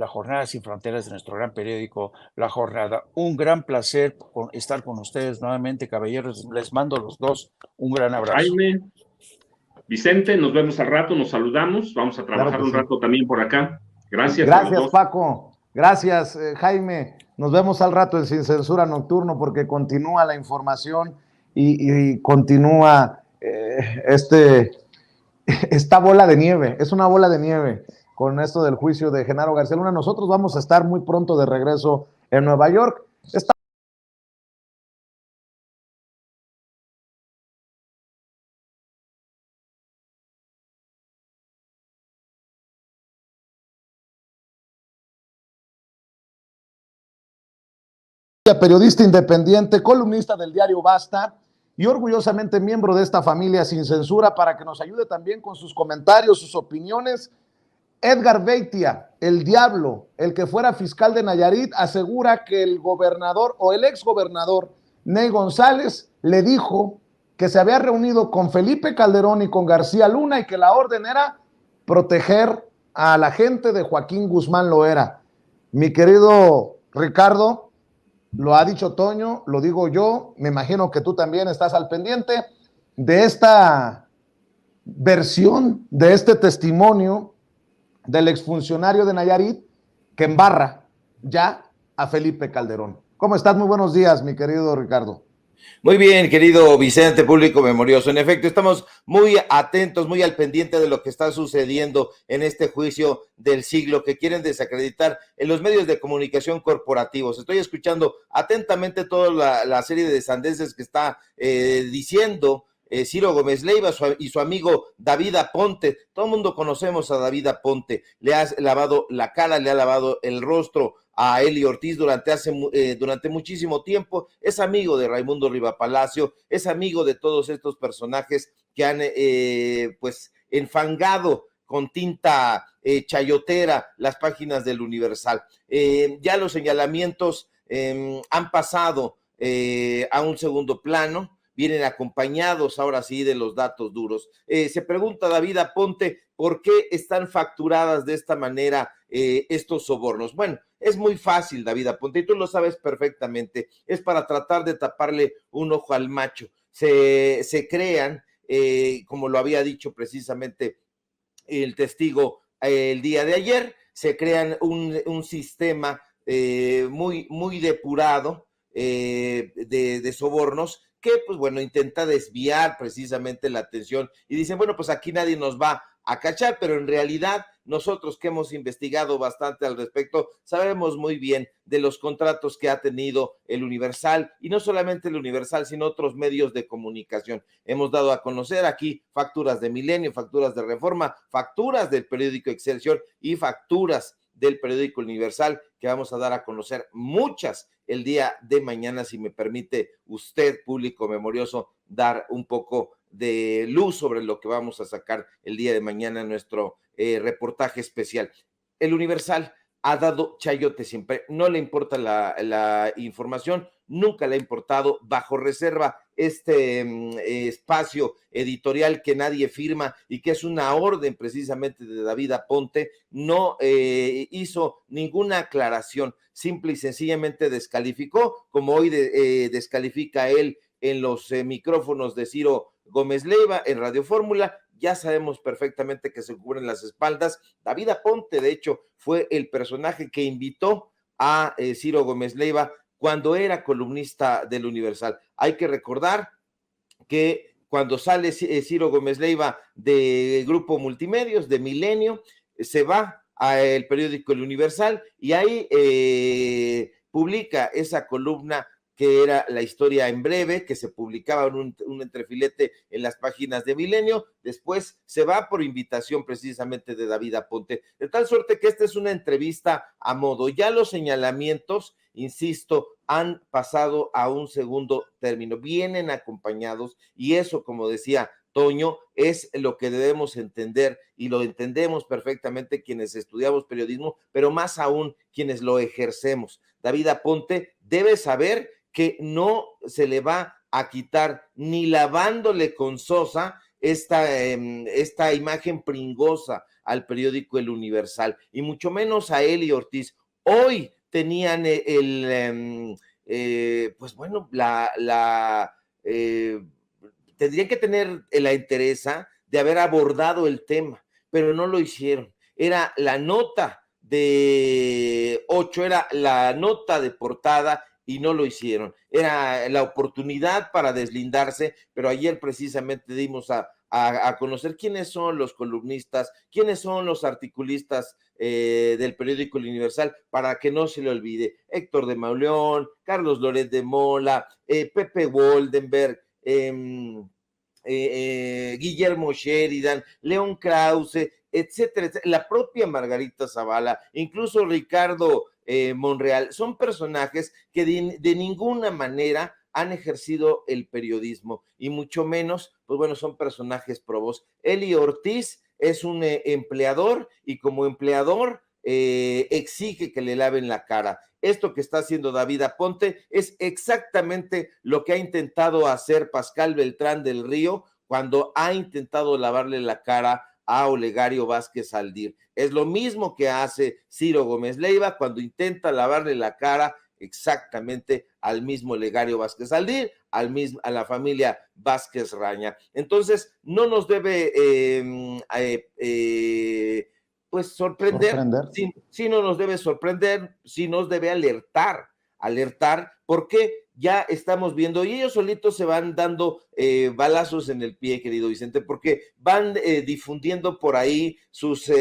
S5: Jornada Sin Fronteras de nuestro gran periódico La Jornada. Un gran placer estar con ustedes nuevamente, caballeros. Les mando a los dos un gran abrazo.
S4: Jaime, Vicente, nos vemos al rato, nos saludamos, vamos a trabajar claro un rato también por acá. Gracias.
S1: Gracias, Paco. Gracias, Jaime. Nos vemos al rato en Sin Censura Nocturno porque continúa la información y continúa esta bola de nieve. Es una bola de nieve con esto del juicio de Genaro García Luna. Nosotros vamos a estar muy pronto de regreso en Nueva York. Periodista independiente, columnista del diario Basta y orgullosamente miembro de esta familia Sin Censura, para que nos ayude también con sus comentarios, sus opiniones. Edgar Beitia, el diablo, el que fuera fiscal de Nayarit, asegura que el gobernador o el exgobernador Ney González le dijo que se había reunido con Felipe Calderón y con García Luna y que la orden era proteger a la gente de Joaquín Guzmán Loera. Mi querido Ricardo, lo ha dicho Toño, lo digo yo, me imagino que tú también estás al pendiente de esta versión, de este testimonio del exfuncionario de Nayarit que embarra ya a Felipe Calderón. ¿Cómo estás? Muy buenos días, mi querido Ricardo.
S8: Muy bien, querido Vicente, público memorioso. En efecto, estamos muy atentos, muy al pendiente de lo que está sucediendo en este juicio del siglo que quieren desacreditar en los medios de comunicación corporativos. Estoy escuchando atentamente toda la serie de sandeces que está diciendo Ciro Gómez Leiva y su amigo David Aponte. Todo el mundo conocemos a David Aponte. Le ha lavado la cara, le ha lavado el rostro a Eli Ortiz durante muchísimo tiempo. Es amigo de Raimundo Riva Palacio, es amigo de todos estos personajes que han pues enfangado con tinta chayotera las páginas del Universal. Ya los señalamientos han pasado a un segundo plano, vienen acompañados ahora sí de los datos duros. Se pregunta David Aponte, ¿por qué están facturadas de esta manera estos sobornos? Bueno, es muy fácil, David Aponte, y tú lo sabes perfectamente, es para tratar de taparle un ojo al macho. Se crean, como lo había dicho precisamente el testigo el día de ayer, se crean un sistema muy depurado de sobornos que, pues bueno, intenta desviar precisamente la atención y dicen, bueno, pues aquí nadie nos va a cachar, pero en realidad nosotros que hemos investigado bastante al respecto, sabemos muy bien de los contratos que ha tenido el Universal, y no solamente el Universal, sino otros medios de comunicación. Hemos dado a conocer aquí facturas de Milenio, facturas de Reforma, facturas del periódico Excelsior y facturas del periódico Universal, que vamos a dar a conocer muchas el día de mañana, si me permite usted, público memorioso, dar un poco de luz sobre lo que vamos a sacar el día de mañana en nuestro reportaje especial. El Universal ha dado chayote siempre, no le importa la información, nunca le ha importado, bajo reserva este espacio editorial que nadie firma y que es una orden precisamente de David Aponte, no hizo ninguna aclaración, simple y sencillamente descalificó, como hoy descalifica él en los micrófonos de Ciro Gómez Leiva en Radio Fórmula. Ya sabemos perfectamente que se cubren las espaldas. David Aponte, de hecho, fue el personaje que invitó a Ciro Gómez Leiva cuando era columnista del Universal. Hay que recordar que cuando sale Ciro Gómez Leiva de Grupo Multimedios, de Milenio, se va al periódico El Universal y ahí publica esa columna que era La Historia en Breve, que se publicaba en un entrefilete en las páginas de Milenio. Después se va por invitación precisamente de David Aponte, de tal suerte que esta es una entrevista a modo. Ya los señalamientos, insisto, han pasado a un segundo término, vienen acompañados, y eso, como decía Toño, es lo que debemos entender, y lo entendemos perfectamente quienes estudiamos periodismo, pero más aún quienes lo ejercemos. David Aponte debe saber que no se le va a quitar ni lavándole con sosa esta imagen pringosa al periódico El Universal, y mucho menos a Eli Ortiz. Hoy tenían pues bueno, tendrían que tener la entereza de haber abordado el tema, pero no lo hicieron. Era la nota de 8, era la nota de portada, y no lo hicieron. Era la oportunidad para deslindarse, pero ayer precisamente dimos a conocer quiénes son los columnistas, quiénes son los articulistas del periódico El Universal, para que no se le olvide. Héctor de Mauleón, Carlos Loret de Mola, Pepe Woldenberg, Guillermo Sheridan, León Krause, etcétera, etcétera, la propia Margarita Zavala, incluso Ricardo Monreal. Son personajes que de ninguna manera han ejercido el periodismo, y mucho menos, pues bueno, son personajes probos. Eli Ortiz es un empleador, y como empleador exige que le laven la cara. Esto que está haciendo David Aponte es exactamente lo que ha intentado hacer Pascal Beltrán del Río cuando ha intentado lavarle la cara a Olegario Vázquez Aldir. Es lo mismo que hace Ciro Gómez Leiva cuando intenta lavarle la cara exactamente al mismo Olegario Vázquez Aldir, a la familia Vázquez Raña. Entonces, no nos debe pues sorprender. Sí no nos debe sorprender, sí nos debe alertar, porque ya estamos viendo, y ellos solitos se van dando balazos en el pie, querido Vicente, porque van difundiendo por ahí sus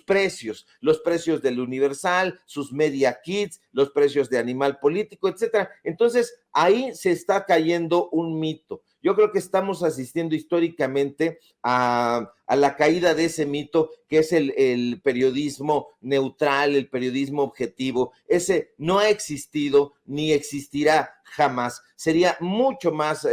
S8: precios, los precios del Universal, sus media kits, los precios de Animal Político, etcétera. Entonces, ahí se está cayendo un mito. Yo creo que estamos asistiendo históricamente a la caída de ese mito que es el periodismo neutral, el periodismo objetivo. Ese no ha existido ni existirá jamás. Sería mucho más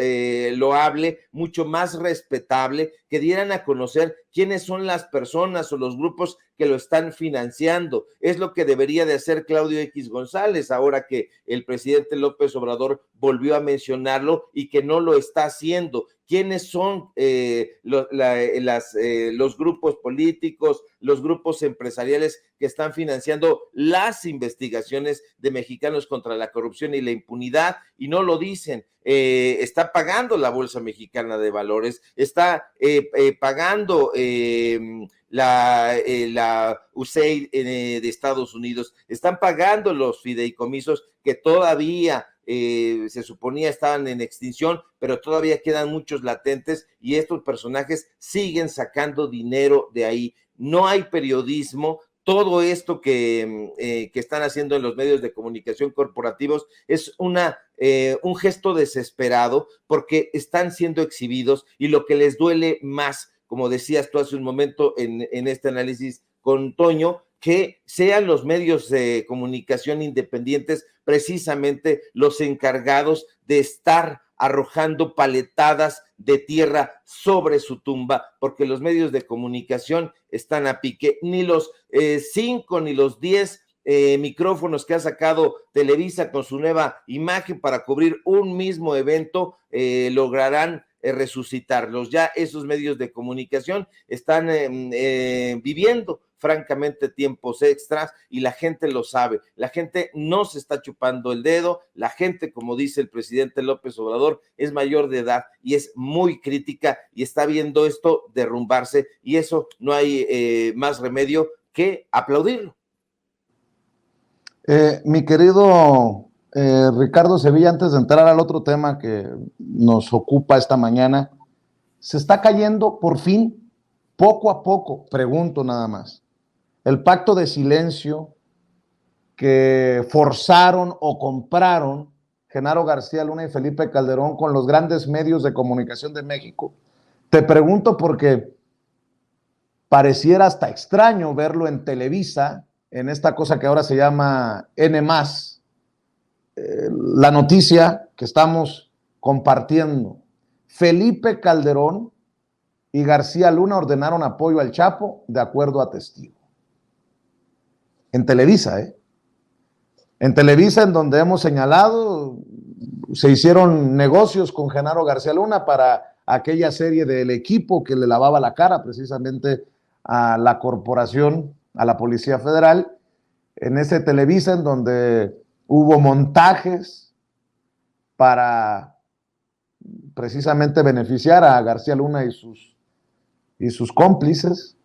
S8: loable, mucho más respetable que dieran a conocer quiénes son las personas o los grupos que lo están financiando. Es lo que debería de hacer Claudio X González, ahora que el presidente López Obrador volvió a mencionarlo y que no lo está haciendo. ¿Quiénes son los grupos políticos, los grupos empresariales que están financiando las investigaciones de Mexicanos contra la Corrupción y la Impunidad? Y no lo dicen. Está pagando la Bolsa Mexicana de Valores, está pagando la USAID de Estados Unidos, están pagando los fideicomisos que todavía se suponía estaban en extinción, pero todavía quedan muchos latentes y estos personajes siguen sacando dinero de ahí. No hay periodismo. Todo esto que están haciendo en los medios de comunicación corporativos es un gesto desesperado porque están siendo exhibidos y lo que les duele más, como decías tú hace un momento en este análisis con Toño, que sean los medios de comunicación independientes precisamente los encargados de estar arrojando paletadas de tierra sobre su tumba, porque los medios de comunicación están a pique. Ni los 5 ni los 10 micrófonos que ha sacado Televisa con su nueva imagen para cubrir un mismo evento lograrán resucitarlos. Ya esos medios de comunicación están viviendo francamente tiempos extras y la gente lo sabe. La gente no se está chupando el dedo. La gente, como dice el presidente López Obrador, es mayor de edad y es muy crítica y está viendo esto derrumbarse, y eso no hay más remedio que aplaudirlo.
S1: Mi querido Ricardo Sevilla, antes de entrar al otro tema que nos ocupa esta mañana, se está cayendo por fin, poco a poco, pregunto nada más, el pacto de silencio que forzaron o compraron Genaro García Luna y Felipe Calderón con los grandes medios de comunicación de México. Te pregunto porque pareciera hasta extraño verlo en Televisa, en esta cosa que ahora se llama N+, la noticia que estamos compartiendo. Felipe Calderón y García Luna ordenaron apoyo al Chapo de acuerdo a testigo. En Televisa, En Televisa, en donde hemos señalado, se hicieron negocios con Genaro García Luna para aquella serie del Equipo que le lavaba la cara precisamente a la corporación, a la Policía Federal. En ese Televisa, en donde hubo montajes para precisamente beneficiar a García Luna y sus cómplices.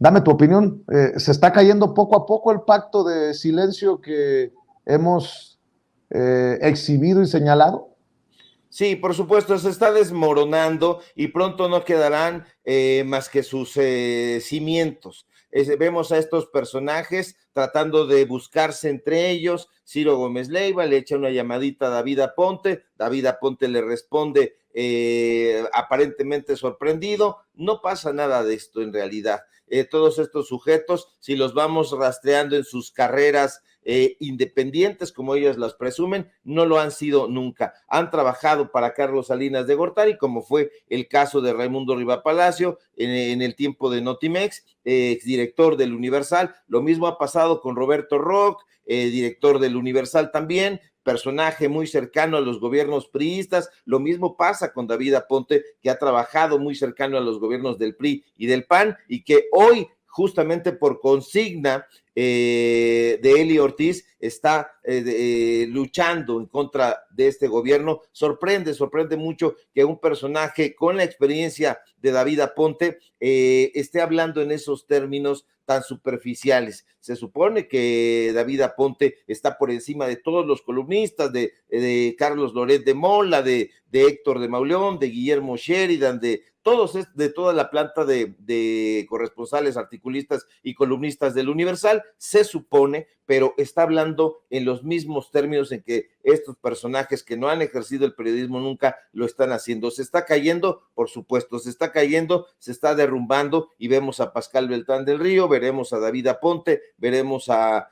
S1: Dame tu opinión. ¿Se está cayendo poco a poco el pacto de silencio que hemos exhibido y señalado?
S8: Sí, por supuesto, se está desmoronando y pronto no quedarán más que sus cimientos. Vemos a estos personajes tratando de buscarse entre ellos. Ciro Gómez Leiva le echa una llamadita a David Aponte le responde aparentemente sorprendido. No pasa nada de esto en realidad. Todos estos sujetos, si los vamos rastreando en sus carreras independientes, como ellas las presumen, no lo han sido nunca. Han trabajado para Carlos Salinas de Gortari, como fue el caso de Raimundo Riva Palacio en el tiempo de Notimex, exdirector del Universal. Lo mismo ha pasado con Roberto Rock, director del Universal también, personaje muy cercano a los gobiernos priistas. Lo mismo pasa con David Aponte, que ha trabajado muy cercano a los gobiernos del PRI y del PAN, y que hoy, justamente por consigna de Eli Ortiz, está luchando en contra de este gobierno. Sorprende mucho que un personaje con la experiencia de David Aponte esté hablando en esos términos tan superficiales. Se supone que David Aponte está por encima de todos los columnistas, de Carlos Loret de Mola, de Héctor de Mauleón, de Guillermo Sheridan, de toda la planta de corresponsales, articulistas y columnistas del Universal, se supone, pero está hablando en los mismos términos en que estos personajes que no han ejercido el periodismo nunca lo están haciendo. Se está cayendo, por supuesto, se está cayendo, se está derrumbando, y vemos a Pascal Beltrán del Río, veremos a David Aponte, veremos a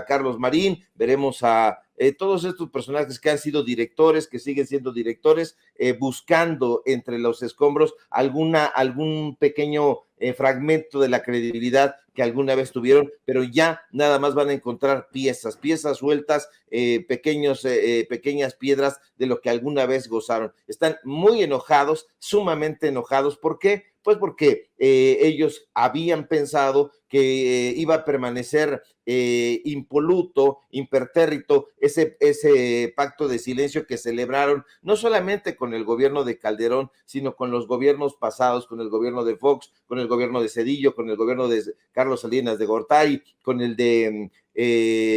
S8: Carlos Marín, veremos a todos estos personajes que han sido directores, que siguen siendo directores, buscando entre los escombros algún pequeño fragmento de la credibilidad que alguna vez tuvieron, pero ya nada más van a encontrar piezas sueltas, pequeñas piedras de lo que alguna vez gozaron. Están muy enojados, sumamente enojados. ¿Por qué? Pues porque ellos habían pensado que iba a permanecer impoluto, impertérrito, ese pacto de silencio que celebraron no solamente con el gobierno de Calderón, sino con los gobiernos pasados, con el gobierno de Fox, con el gobierno de Zedillo, con el gobierno de Carlos Salinas de Gortari, con el de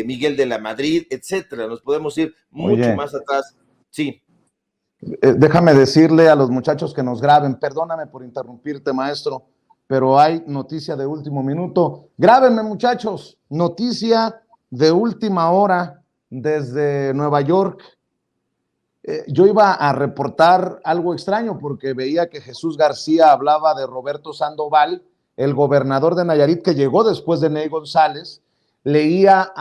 S8: Miguel de la Madrid, etcétera. Nos podemos ir mucho más atrás. Sí.
S1: Déjame decirle a los muchachos que nos graben, perdóname por interrumpirte, maestro, pero hay noticia de último minuto. Grábenme, muchachos, noticia de última hora desde Nueva York. Yo iba a reportar algo extraño porque veía que Jesús García hablaba de Roberto Sandoval, el gobernador de Nayarit, que llegó después de Ney González. Leía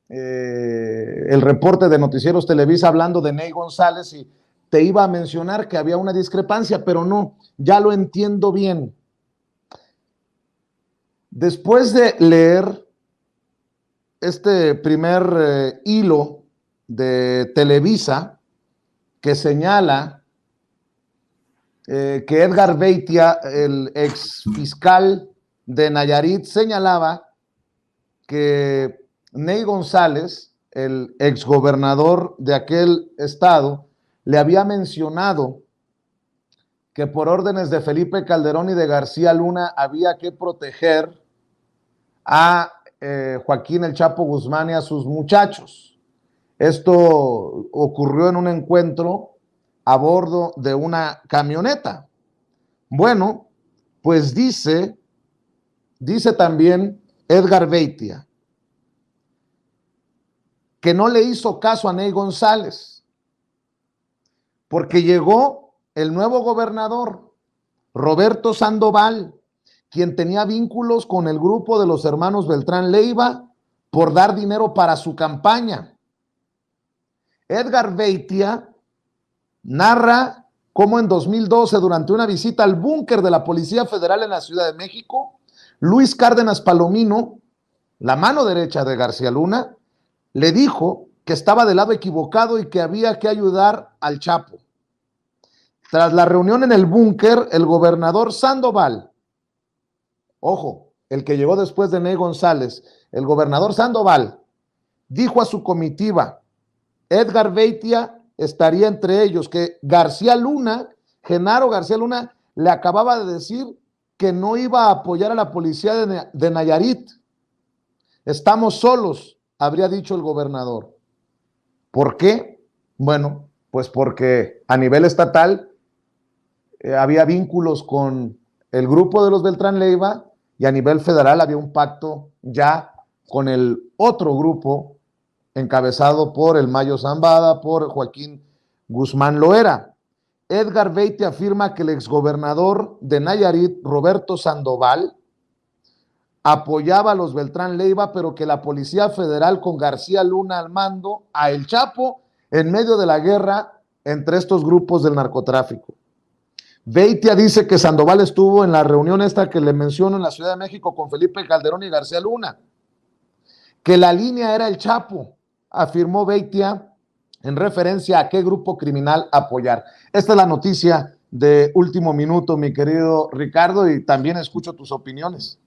S1: el reporte de Noticieros Televisa hablando de Ney González y te iba a mencionar que había una discrepancia, pero no, ya lo entiendo bien. Después de leer este primer hilo de Televisa que señala que Edgar Beitia, el ex fiscal de Nayarit, señalaba que Ney González, el ex gobernador de aquel estado, le había mencionado que por órdenes de Felipe Calderón y de García Luna había que proteger a Joaquín El Chapo Guzmán y a sus muchachos. Esto ocurrió en un encuentro a bordo de una camioneta. Bueno, pues dice también Edgar Beitia que no le hizo caso a Ney González, porque llegó el nuevo gobernador, Roberto Sandoval, quien tenía vínculos con el grupo de los hermanos Beltrán Leiva por dar dinero para su campaña. Edgar Beitia narra cómo en 2012, durante una visita al búnker de la Policía Federal en la Ciudad de México, Luis Cárdenas Palomino, la mano derecha de García Luna, le dijo que estaba del lado equivocado y que había que ayudar al Chapo. Tras la reunión en el búnker, el gobernador Sandoval, ojo, el que llegó después de Ney González, el gobernador Sandoval dijo a su comitiva, Edgar Beitia estaría entre ellos, que García Luna, Genaro García Luna, le acababa de decir que no iba a apoyar a la policía de Nayarit. Estamos solos, habría dicho el gobernador. ¿Por qué? Bueno, pues porque a nivel estatal había vínculos con el grupo de los Beltrán Leiva y a nivel federal había un pacto ya con el otro grupo encabezado por el Mayo Zambada, por Joaquín Guzmán Loera. Edgar Beitia afirma que el exgobernador de Nayarit, Roberto Sandoval, apoyaba a los Beltrán Leiva, pero que la Policía Federal con García Luna al mando, a El Chapo, en medio de la guerra entre estos grupos del narcotráfico. Beitia dice que Sandoval estuvo en la reunión esta que le menciono en la Ciudad de México con Felipe Calderón y García Luna, que la línea era El Chapo, afirmó Beitia en referencia a qué grupo criminal apoyar. Esta es la noticia de último minuto, mi querido Ricardo, y también escucho tus opiniones.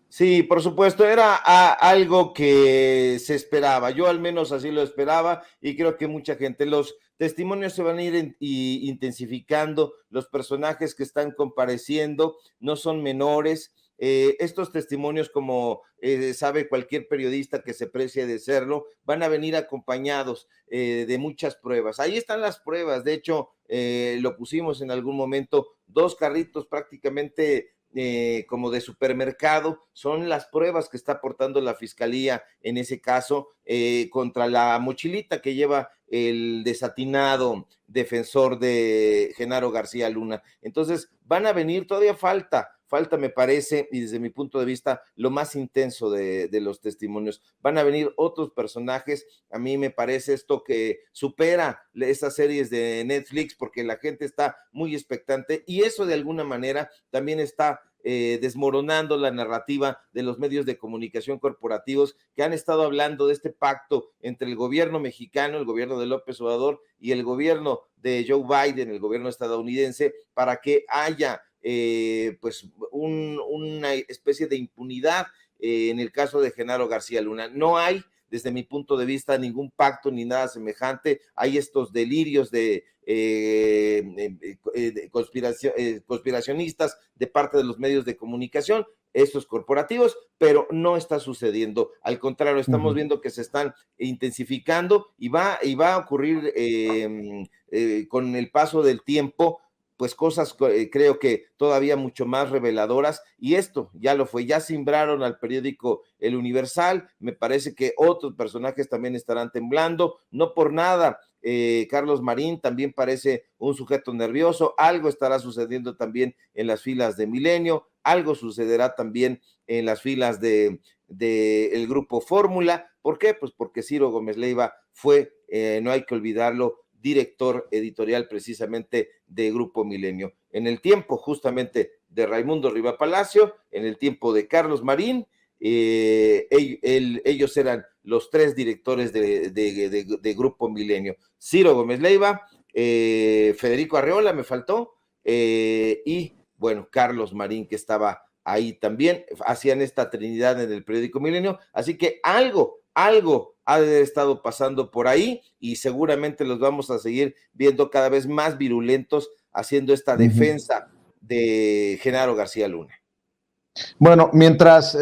S8: Sí, por supuesto, era algo que se esperaba, yo al menos así lo esperaba y creo que mucha gente, los testimonios se van a ir intensificando, los personajes que están compareciendo no son menores, estos testimonios, como sabe cualquier periodista que se precie de serlo, van a venir acompañados de muchas pruebas. Ahí están las pruebas, de hecho, lo pusimos en algún momento, 2 carritos prácticamente como de supermercado, son las pruebas que está aportando la fiscalía en ese caso contra la mochilita que lleva el desatinado defensor de Genaro García Luna. Entonces van a venir, todavía falta me parece, y desde mi punto de vista, lo más intenso de los testimonios. Van a venir otros personajes, a mí me parece esto que supera esas series de Netflix, porque la gente está muy expectante, y eso de alguna manera también está desmoronando la narrativa de los medios de comunicación corporativos que han estado hablando de este pacto entre el gobierno mexicano, el gobierno de López Obrador, y el gobierno de Joe Biden, el gobierno estadounidense, para que haya pues una especie de impunidad en el caso de Genaro García Luna. No hay, desde mi punto de vista, ningún pacto ni nada semejante. Hay estos delirios de conspiracionistas de parte de los medios de comunicación, estos corporativos, pero no está sucediendo. Al contrario, estamos viendo que se están intensificando y va a ocurrir con el paso del tiempo, pues cosas creo que todavía mucho más reveladoras, y esto ya lo fue, ya simbraron al periódico El Universal, me parece que otros personajes también estarán temblando, no por nada, Carlos Marín también parece un sujeto nervioso, algo estará sucediendo también en las filas de Milenio, algo sucederá también en las filas de el grupo Fórmula. ¿Por qué? Pues porque Ciro Gómez Leiva fue, no hay que olvidarlo, director editorial precisamente de Grupo Milenio. En el tiempo justamente de Raimundo Riva Palacio, en el tiempo de Carlos Marín, ellos eran los 3 directores de Grupo Milenio. Ciro Gómez Leiva, Federico Arreola, me faltó, y bueno, Carlos Marín, que estaba ahí también, hacían esta trinidad en el periódico Milenio, así que algo ha de haber estado pasando por ahí, y seguramente los vamos a seguir viendo cada vez más virulentos haciendo esta defensa de Genaro García Luna.
S1: Bueno, mientras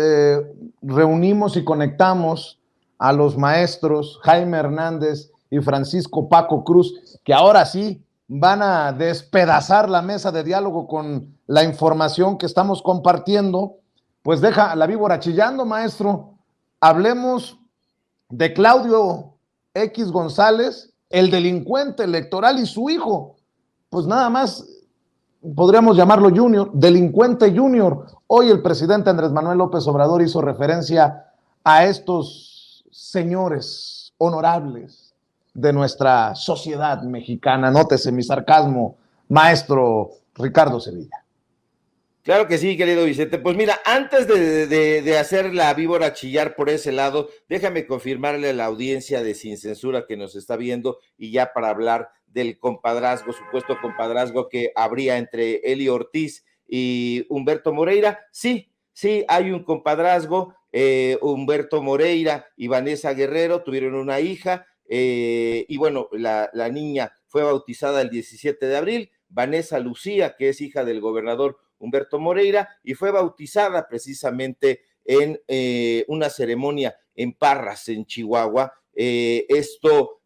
S1: reunimos y conectamos a los maestros Jaime Hernández y Francisco Paco Cruz, que ahora sí van a despedazar la mesa de diálogo con la información que estamos compartiendo, pues deja la víbora chillando, maestro. Hablemos de Claudio X González, el delincuente electoral, y su hijo, pues nada más podríamos llamarlo Junior, delincuente Junior. Hoy el presidente Andrés Manuel López Obrador hizo referencia a estos señores honorables de nuestra sociedad mexicana. Nótese mi sarcasmo, maestro Ricardo Sevilla.
S8: Claro que sí, querido Vicente. Pues mira, antes de hacer la víbora chillar por ese lado, déjame confirmarle a la audiencia de Sin Censura que nos está viendo, y ya para hablar del compadrazgo, supuesto compadrazgo que habría entre Eli Ortiz y Humberto Moreira. Sí, hay un compadrazgo. Humberto Moreira y Vanessa Guerrero tuvieron una hija, y bueno, la niña fue bautizada el 17 de abril, Vanessa Lucía, que es hija del gobernador Humberto Moreira, y fue bautizada precisamente en una ceremonia en Parras, en Chihuahua. Esto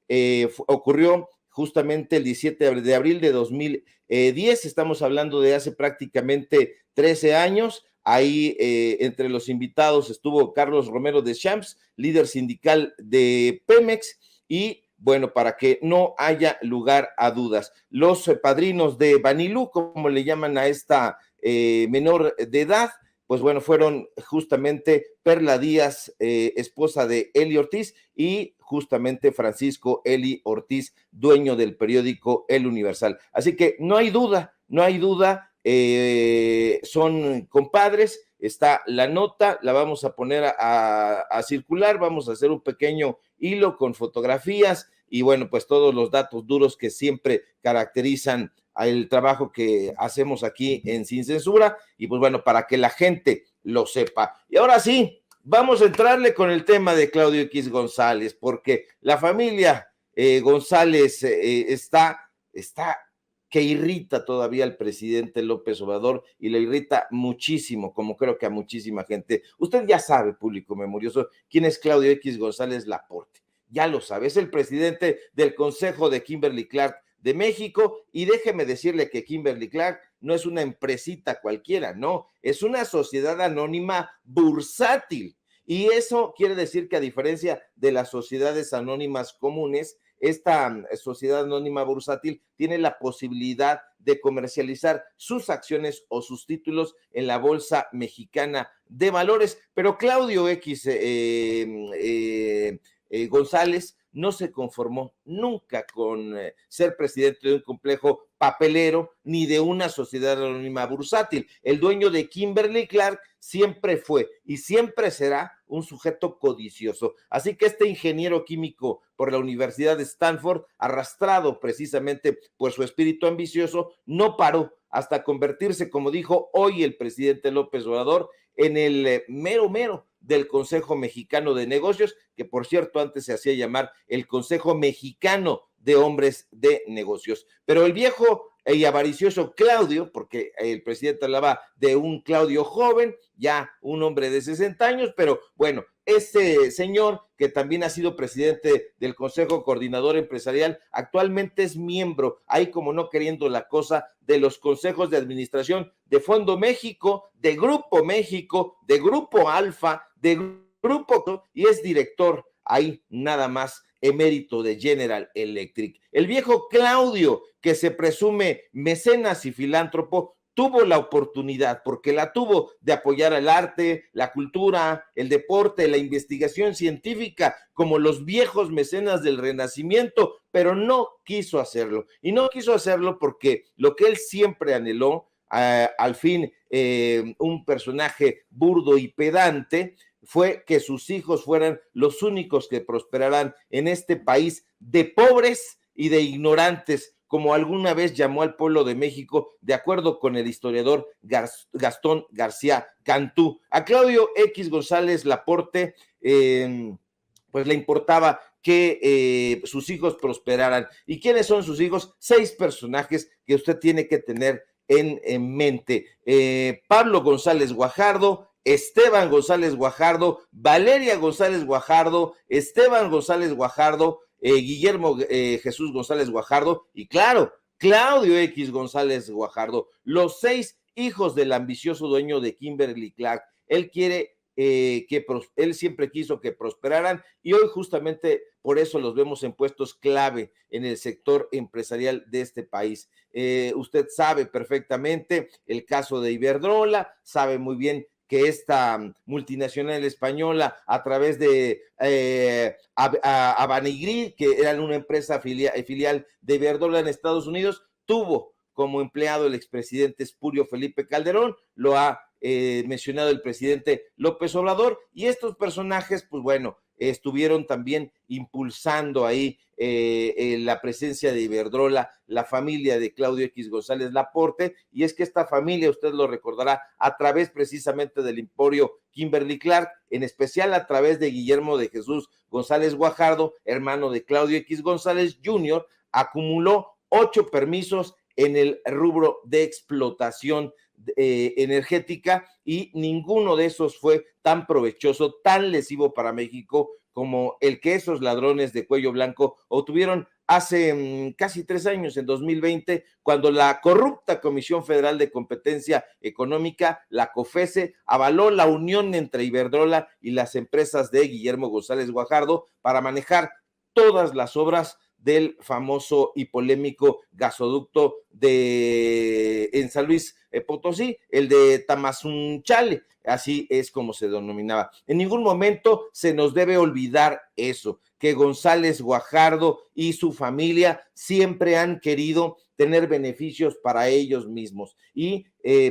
S8: ocurrió justamente el 17 de abril de 2010, estamos hablando de hace prácticamente 13 años. Ahí entre los invitados estuvo Carlos Romero de Champs, líder sindical de Pemex, y bueno, para que no haya lugar a dudas, los padrinos de Banilú, como le llaman a esta menor de edad, pues bueno, fueron justamente Perla Díaz, esposa de Eli Ortiz, y justamente Francisco Eli Ortiz, dueño del periódico El Universal. Así que no hay duda, son compadres. Está la nota, la vamos a poner a circular, vamos a hacer un pequeño hilo con fotografías y bueno, pues todos los datos duros que siempre caracterizan el trabajo que hacemos aquí en Sin Censura, y pues bueno, para que la gente lo sepa. Y ahora sí, vamos a entrarle con el tema de Claudio X González, porque la familia González está que irrita todavía al presidente López Obrador y le irrita muchísimo, como creo que a muchísima gente. Usted ya sabe, público memorioso, quién es Claudio X González Laporte. Ya lo sabe, es el presidente del Consejo de Kimberly-Clark de México, y déjeme decirle que Kimberly-Clark no es una empresita cualquiera, no, es una sociedad anónima bursátil, y eso quiere decir que a diferencia de las sociedades anónimas comunes, esta sociedad anónima bursátil tiene la posibilidad de comercializar sus acciones o sus títulos en la Bolsa Mexicana de Valores, pero Claudio X González no se conformó nunca con ser presidente de un complejo papelero ni de una sociedad anónima bursátil. El dueño de Kimberly-Clark siempre fue y siempre será un sujeto codicioso. Así que este ingeniero químico por la Universidad de Stanford, arrastrado precisamente por su espíritu ambicioso, no paró hasta convertirse, como dijo hoy el presidente López Obrador, en el mero del Consejo Mexicano de Negocios, que por cierto antes se hacía llamar el Consejo Mexicano de Hombres de Negocios. Pero el viejo y avaricioso Claudio, porque el presidente hablaba de un Claudio joven, ya un hombre de 60 años, pero bueno, este señor que también ha sido presidente del Consejo Coordinador Empresarial, actualmente es miembro, ahí como no queriendo la cosa, de los consejos de administración de Fondo México, de Grupo Alfa, de Grupo, y es director ahí nada más emérito de General Electric. El viejo Claudio, que se presume mecenas y filántropo, tuvo la oportunidad, porque la tuvo, de apoyar el arte, la cultura, el deporte, la investigación científica, como los viejos mecenas del Renacimiento, pero no quiso hacerlo. Y no quiso hacerlo porque lo que él siempre anheló, al fin un personaje burdo y pedante, fue que sus hijos fueran los únicos que prosperaran en este país de pobres y de ignorantes, como alguna vez llamó al pueblo de México, de acuerdo con el historiador Gastón García Cantú. A Claudio X González Laporte, pues le importaba que sus hijos prosperaran. ¿Y quiénes son sus hijos? 6 personajes que usted tiene que tener en mente. Pablo González Guajardo, Esteban González Guajardo, Valeria González Guajardo, Esteban González Guajardo, Guillermo Jesús González Guajardo y claro, Claudio X González Guajardo, los 6 hijos del ambicioso dueño de Kimberly-Clark. Él quiere él siempre quiso que prosperaran, y hoy justamente por eso los vemos en puestos clave en el sector empresarial de este país. Usted sabe perfectamente el caso de Iberdrola, sabe muy bien que esta multinacional española, a través de Abanigrid, que era una empresa filial de Iberdrola en Estados Unidos, tuvo como empleado el expresidente Espurio Felipe Calderón, lo ha mencionado el presidente López Obrador, y estos personajes, pues bueno, estuvieron también impulsando ahí la presencia de Iberdrola, la familia de Claudio X González Laporte, y es que esta familia, usted lo recordará, a través precisamente del emporio Kimberly-Clark, en especial a través de Guillermo de Jesús González Guajardo, hermano de Claudio X González Jr., acumuló 8 permisos en el rubro de explotación energética, y ninguno de esos fue tan provechoso, tan lesivo para México como el que esos ladrones de cuello blanco obtuvieron hace casi 3 años, en 2020, cuando la corrupta Comisión Federal de Competencia Económica, la COFESE, avaló la unión entre Iberdrola y las empresas de Guillermo González Guajardo para manejar todas las obras del famoso y polémico gasoducto en San Luis Potosí, el de Tamazunchale, así es como se denominaba. En ningún momento se nos debe olvidar eso, que González Guajardo y su familia siempre han querido tener beneficios para ellos mismos. ¿Y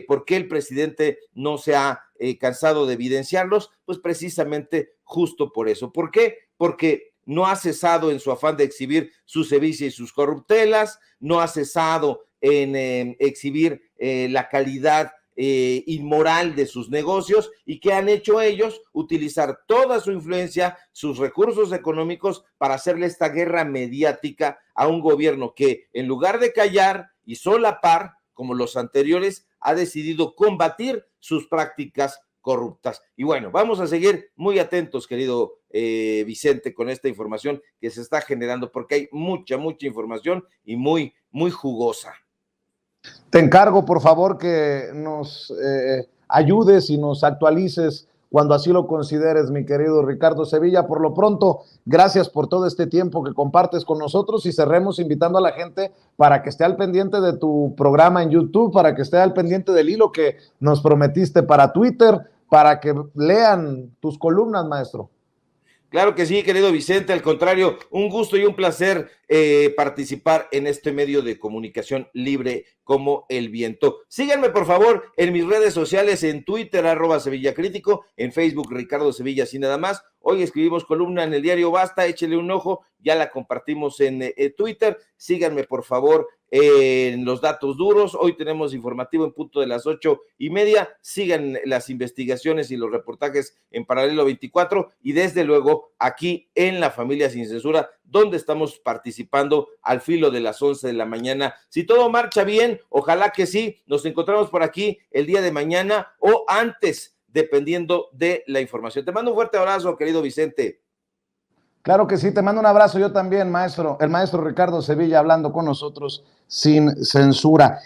S8: por qué el presidente no se ha cansado de evidenciarlos? Pues precisamente justo por eso. ¿Por qué? Porque no ha cesado en su afán de exhibir su sevicia y sus corruptelas, no ha cesado en exhibir la calidad inmoral de sus negocios. ¿Y qué han hecho ellos? Utilizar toda su influencia, sus recursos económicos para hacerle esta guerra mediática a un gobierno que, en lugar de callar y solapar, como los anteriores, ha decidido combatir sus prácticas corruptas. Y bueno, vamos a seguir muy atentos, querido Vicente, con esta información que se está generando, porque hay mucha información y muy jugosa.
S1: Te encargo, por favor, que nos ayudes y nos actualices cuando así lo consideres, mi querido Ricardo Sevilla. Por lo pronto, gracias por todo este tiempo que compartes con nosotros, y cerremos invitando a la gente para que esté al pendiente de tu programa en YouTube, para que esté al pendiente del hilo que nos prometiste para Twitter, para que lean tus columnas, maestro.
S8: Claro que sí, querido Vicente, al contrario, un gusto y un placer participar en este medio de comunicación libre como el viento. Síganme, por favor, en mis redes sociales, en Twitter, @SevillaCrítico, en Facebook, Ricardo Sevilla, así nada más. Hoy escribimos columna en el diario Basta, échele un ojo, ya la compartimos en Twitter. Síganme, por favor, en los datos duros. Hoy tenemos informativo en punto de las 8:30. Sigan las investigaciones y los reportajes en Paralelo 24, y desde luego aquí en La Familia Sin Censura, donde estamos participando al filo de las 11 de la mañana. Si todo marcha bien, ojalá que sí, nos encontramos por aquí el día de mañana o antes, dependiendo de la información. Te mando un fuerte abrazo, querido Vicente.
S1: Claro que sí, te mando un abrazo yo también, maestro. El maestro Ricardo Sevilla hablando con nosotros sin censura.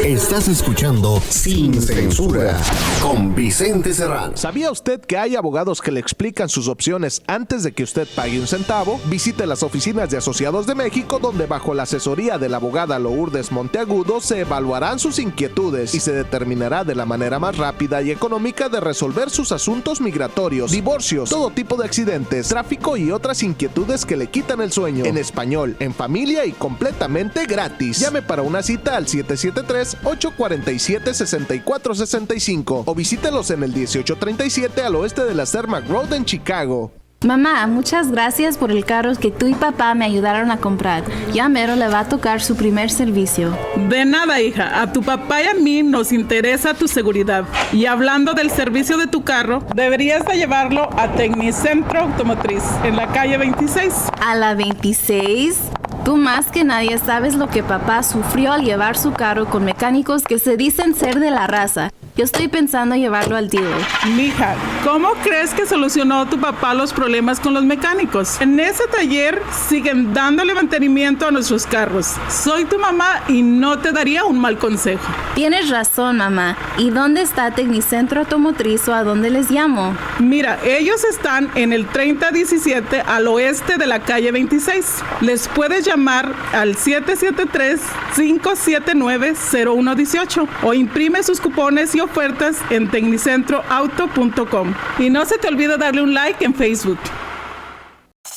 S9: Estás escuchando Sin Censura con Vicente Serrano.
S10: ¿Sabía usted que hay abogados que le explican sus opciones antes de que usted pague un centavo? Visite las oficinas de Asociados de México, donde bajo la asesoría de la abogada Lourdes Monteagudo se evaluarán sus inquietudes y se determinará de la manera más rápida y económica de resolver sus asuntos migratorios, divorcios, todo tipo de accidentes, tráfico y otras inquietudes que le quitan el sueño. En español, en familia y completamente gratis. Llame para una cita al 773-847-6465 o visítelos en el 1837 al oeste de la Cermak Road en Chicago.
S11: Mamá, muchas gracias por el carro que tú y papá me ayudaron a comprar. Ya mero le va a tocar su primer servicio.
S12: De nada, hija. A tu papá y a mí nos interesa tu seguridad. Y hablando del servicio de tu carro, deberías de llevarlo a Tecnicentro Automotriz, en la calle 26.
S11: ¿A la 26? Tú más que nadie sabes lo que papá sufrió al llevar su carro con mecánicos que se dicen ser de la raza. Yo estoy pensando llevarlo al dealer.
S12: Mija, ¿cómo crees que solucionó tu papá los problemas con los mecánicos? En ese taller siguen dándole mantenimiento a nuestros carros. Soy tu mamá y no te daría un mal consejo.
S11: Tienes razón, mamá. ¿Y dónde está Tecnicentro Automotriz o a dónde les llamo?
S12: Mira, ellos están en el 3017 al oeste de la calle 26. Les puedes llamar al 773-579-0118 o imprime sus cupones y ofertas en tecnicentroauto.com. Y no se te olvide darle un like en Facebook.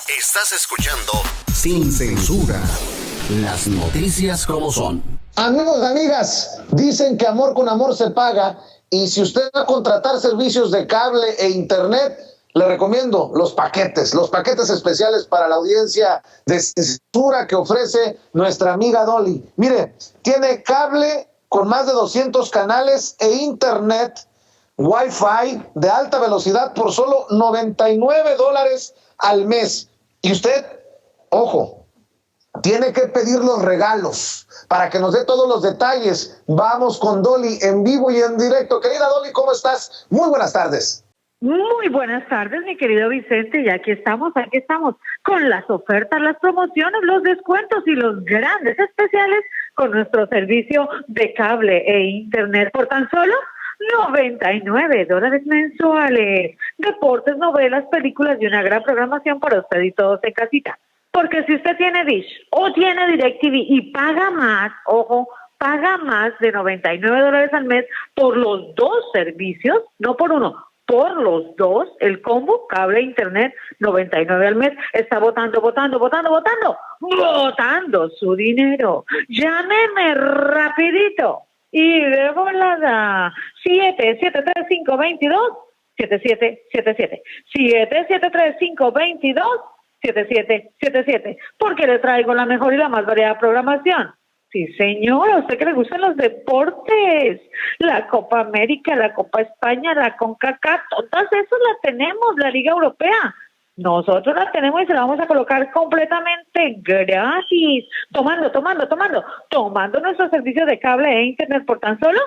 S9: Estás escuchando Sin Censura, las noticias como son.
S13: Amigos, amigas, dicen que amor con amor se paga, y si usted va a contratar servicios de cable e internet, le recomiendo los paquetes especiales para la audiencia de censura que ofrece nuestra amiga Dolly. Mire, tiene cable con más de 200 canales e internet Wi-Fi de alta velocidad por solo $99 al mes. Y usted, ojo, tiene que pedir los regalos para que nos dé todos los detalles. Vamos con Dolly en vivo y en directo. Querida Dolly, ¿cómo estás? Muy buenas tardes.
S14: Muy buenas tardes, mi querido Vicente, y aquí estamos con las ofertas, las promociones, los descuentos y los grandes especiales con nuestro servicio de cable e internet por tan solo $99 mensuales. Deportes, novelas, películas y una gran programación para usted y todos en casita. Porque si usted tiene Dish o tiene DirecTV y paga más, ojo, paga más de $99 al mes por los dos servicios, no por uno, por los dos, el combo, cable, internet, 99 al mes, está botando su dinero. Llámeme rapidito y de volada, 773-522-7777, 773-522-7777, porque le traigo la mejor y la más variada programación. Sí, señor, a usted que le gustan los deportes, la Copa América, la Copa España, la CONCACAF, todas esas las tenemos, la Liga Europea. Nosotros la tenemos y se la vamos a colocar completamente gratis, tomando nuestro servicio de cable e internet por tan solo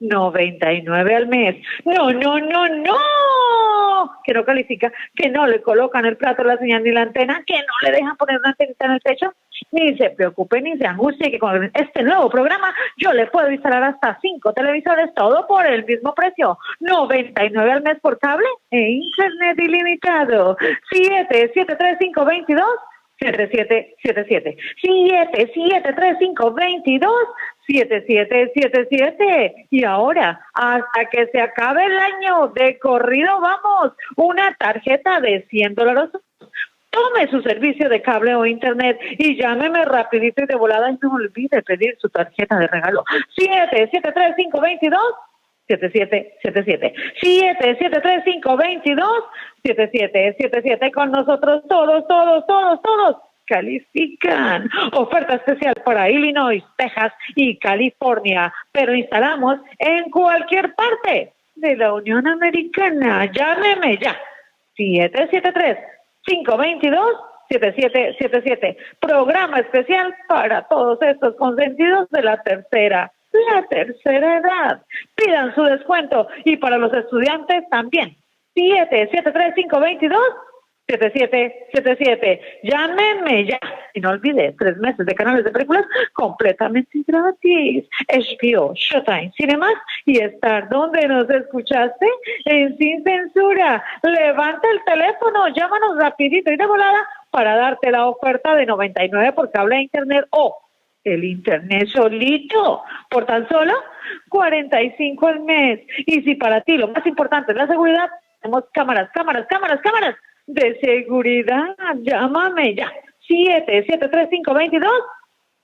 S14: 99 al mes. No, que no califica, que no le colocan el plato, la señal ni la antena, que no le dejan poner una antenita en el techo. Ni se preocupe, ni se angustie, que con este nuevo programa yo le puedo instalar hasta 5 televisores, todo por el mismo precio, 99 al mes por cable e internet ilimitado. 773-522-7777, 773-522-7777. Y ahora, hasta que se acabe el año, de corrido vamos, una tarjeta de $100. Tome su servicio de cable o internet y llámeme rapidito y de volada y no olvide pedir su tarjeta de regalo. 773-522-7777. 773-522-7777. Con nosotros todos califican. Oferta especial para Illinois, Texas y California, pero instalamos en cualquier parte de la Unión Americana. Llámeme ya. 773-522-7777. Programa especial para todos estos consentidos de la tercera edad. Pidan su descuento y para los estudiantes también. 773-522-7777. Llámenme ya. Y no olvide, 3 meses de canales de películas completamente gratis. HBO, Showtime, Cinemas y Star. ¿Dónde nos escuchaste? En Sin Censura. Levanta el teléfono, llámanos rapidito y de volada para darte la oferta de 99 por cable e internet o el internet solito por tan solo 45 al mes. Y si para ti lo más importante es la seguridad, tenemos cámaras de seguridad. Llámame ya.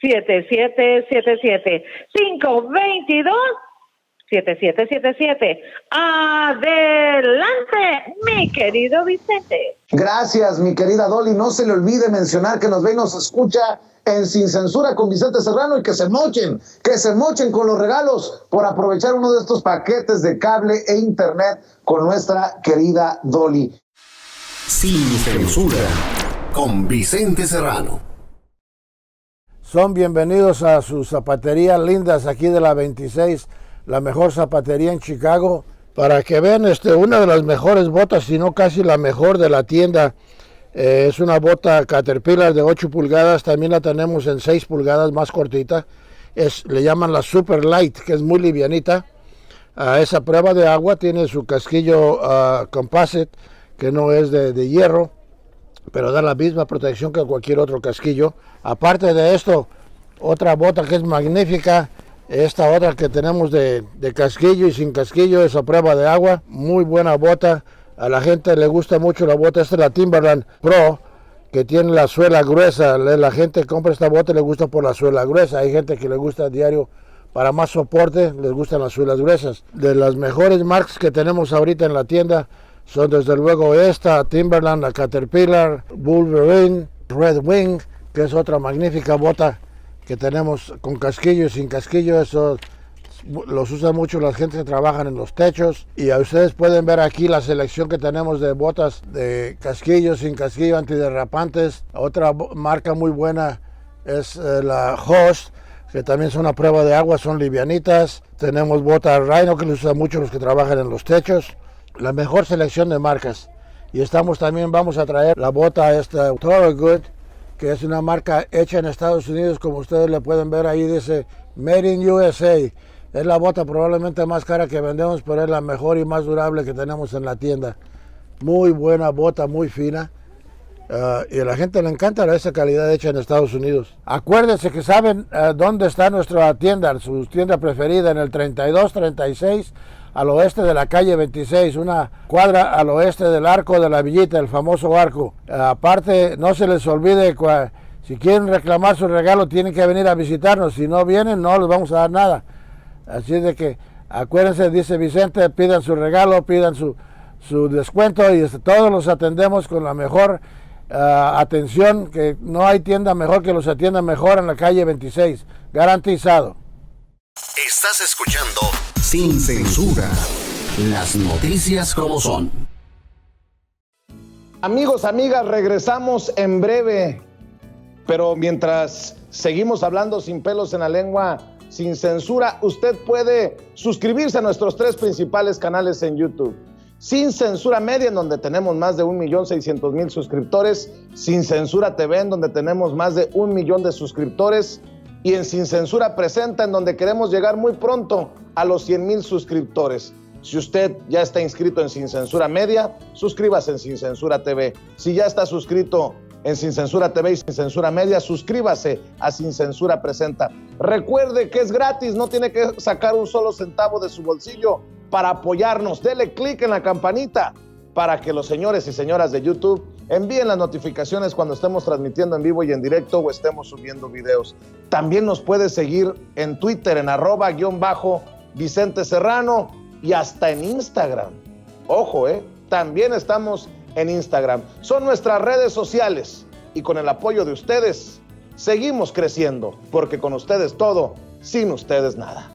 S14: 773-522-7777. 522-7777. Adelante, mi querido Vicente.
S13: Gracias, mi querida Dolly. No se le olvide mencionar que nos ve y nos escucha en Sin Censura con Vicente Serrano y que se mochen con los regalos por aprovechar uno de estos paquetes de cable e internet con nuestra querida Dolly.
S9: Sin Censura con Vicente Serrano.
S15: Son bienvenidos a sus zapaterías lindas aquí de la 26, la mejor zapatería en Chicago, para que vean una de las mejores botas, si no casi la mejor de la tienda. Es una bota Caterpillar de 8 pulgadas, también la tenemos en 6 pulgadas, más cortita. Le llaman la Super Light, que es muy livianita. Esa prueba de agua tiene su casquillo composite, que no es de hierro, pero da la misma protección que cualquier otro casquillo. Aparte de esto, otra bota que es magnífica, esta otra que tenemos de casquillo y sin casquillo, es a prueba de agua, muy buena bota. A la gente le gusta mucho la bota. Esta es la Timberland Pro, que tiene la suela gruesa. La gente compra esta bota y le gusta por la suela gruesa. Hay gente que le gusta diario para más soporte, les gustan las suelas gruesas. De las mejores marcas que tenemos ahorita en la tienda son desde luego esta, Timberland, la Caterpillar, Wolverine, Red Wing, que es otra magnífica bota que tenemos con casquillo y sin casquillo. Eso los usa mucho la gente que trabajan en los techos. Y a ustedes pueden ver aquí la selección que tenemos de botas de casquillo, sin casquillo, antiderrapantes. Otra marca muy buena es la Host, que también son a prueba de agua, son livianitas. Tenemos botas Rhino, que les usan mucho los que trabajan en los techos. La mejor selección de marcas. Y vamos a traer la bota Thorogood, que es una marca hecha en Estados Unidos, como ustedes le pueden ver ahí, dice Made in USA. Es la bota probablemente más cara que vendemos, pero es la mejor y más durable que tenemos en la tienda. Muy buena bota, muy fina. y a la gente le encanta esa calidad hecha en Estados Unidos. Acuérdense que saben dónde está nuestra tienda, su tienda preferida, en el 3236 al oeste de la calle 26, una cuadra al oeste del Arco de la Villita, el famoso arco. Aparte, no se les olvide, si quieren reclamar su regalo tienen que venir a visitarnos, si no vienen no les vamos a dar nada. Así de que acuérdense, dice Vicente, pidan su regalo, pidan su descuento y todos los atendemos con la mejor atención, que no hay tienda mejor que los atienda mejor en la calle 26, garantizado.
S9: Estás escuchando Sin Censura, las noticias como son.
S1: Amigos, amigas, regresamos en breve, pero mientras seguimos hablando sin pelos en la lengua, sin censura, usted puede suscribirse a nuestros 3 principales canales en YouTube. Sin Censura Media, en donde tenemos más de 1,600,000 suscriptores, Sin Censura TV, en donde tenemos más de 1 millón de suscriptores, y en Sin Censura Presenta, en donde queremos llegar muy pronto a los 100,000 suscriptores. Si usted ya está inscrito en Sin Censura Media, suscríbase en Sin Censura TV. Si ya está suscrito en Sin Censura TV y Sin Censura Media, suscríbase a Sin Censura Presenta. Recuerde que es gratis, no tiene que sacar un solo centavo de su bolsillo para apoyarnos. Dele clic en la campanita para que los señores y señoras de YouTube envíen las notificaciones cuando estemos transmitiendo en vivo y en directo o estemos subiendo videos. También nos puede seguir en Twitter en @Vicente Serrano y hasta en Instagram. Ojo, también estamos en Instagram. Son nuestras redes sociales y con el apoyo de ustedes seguimos creciendo, porque con ustedes todo, sin ustedes nada.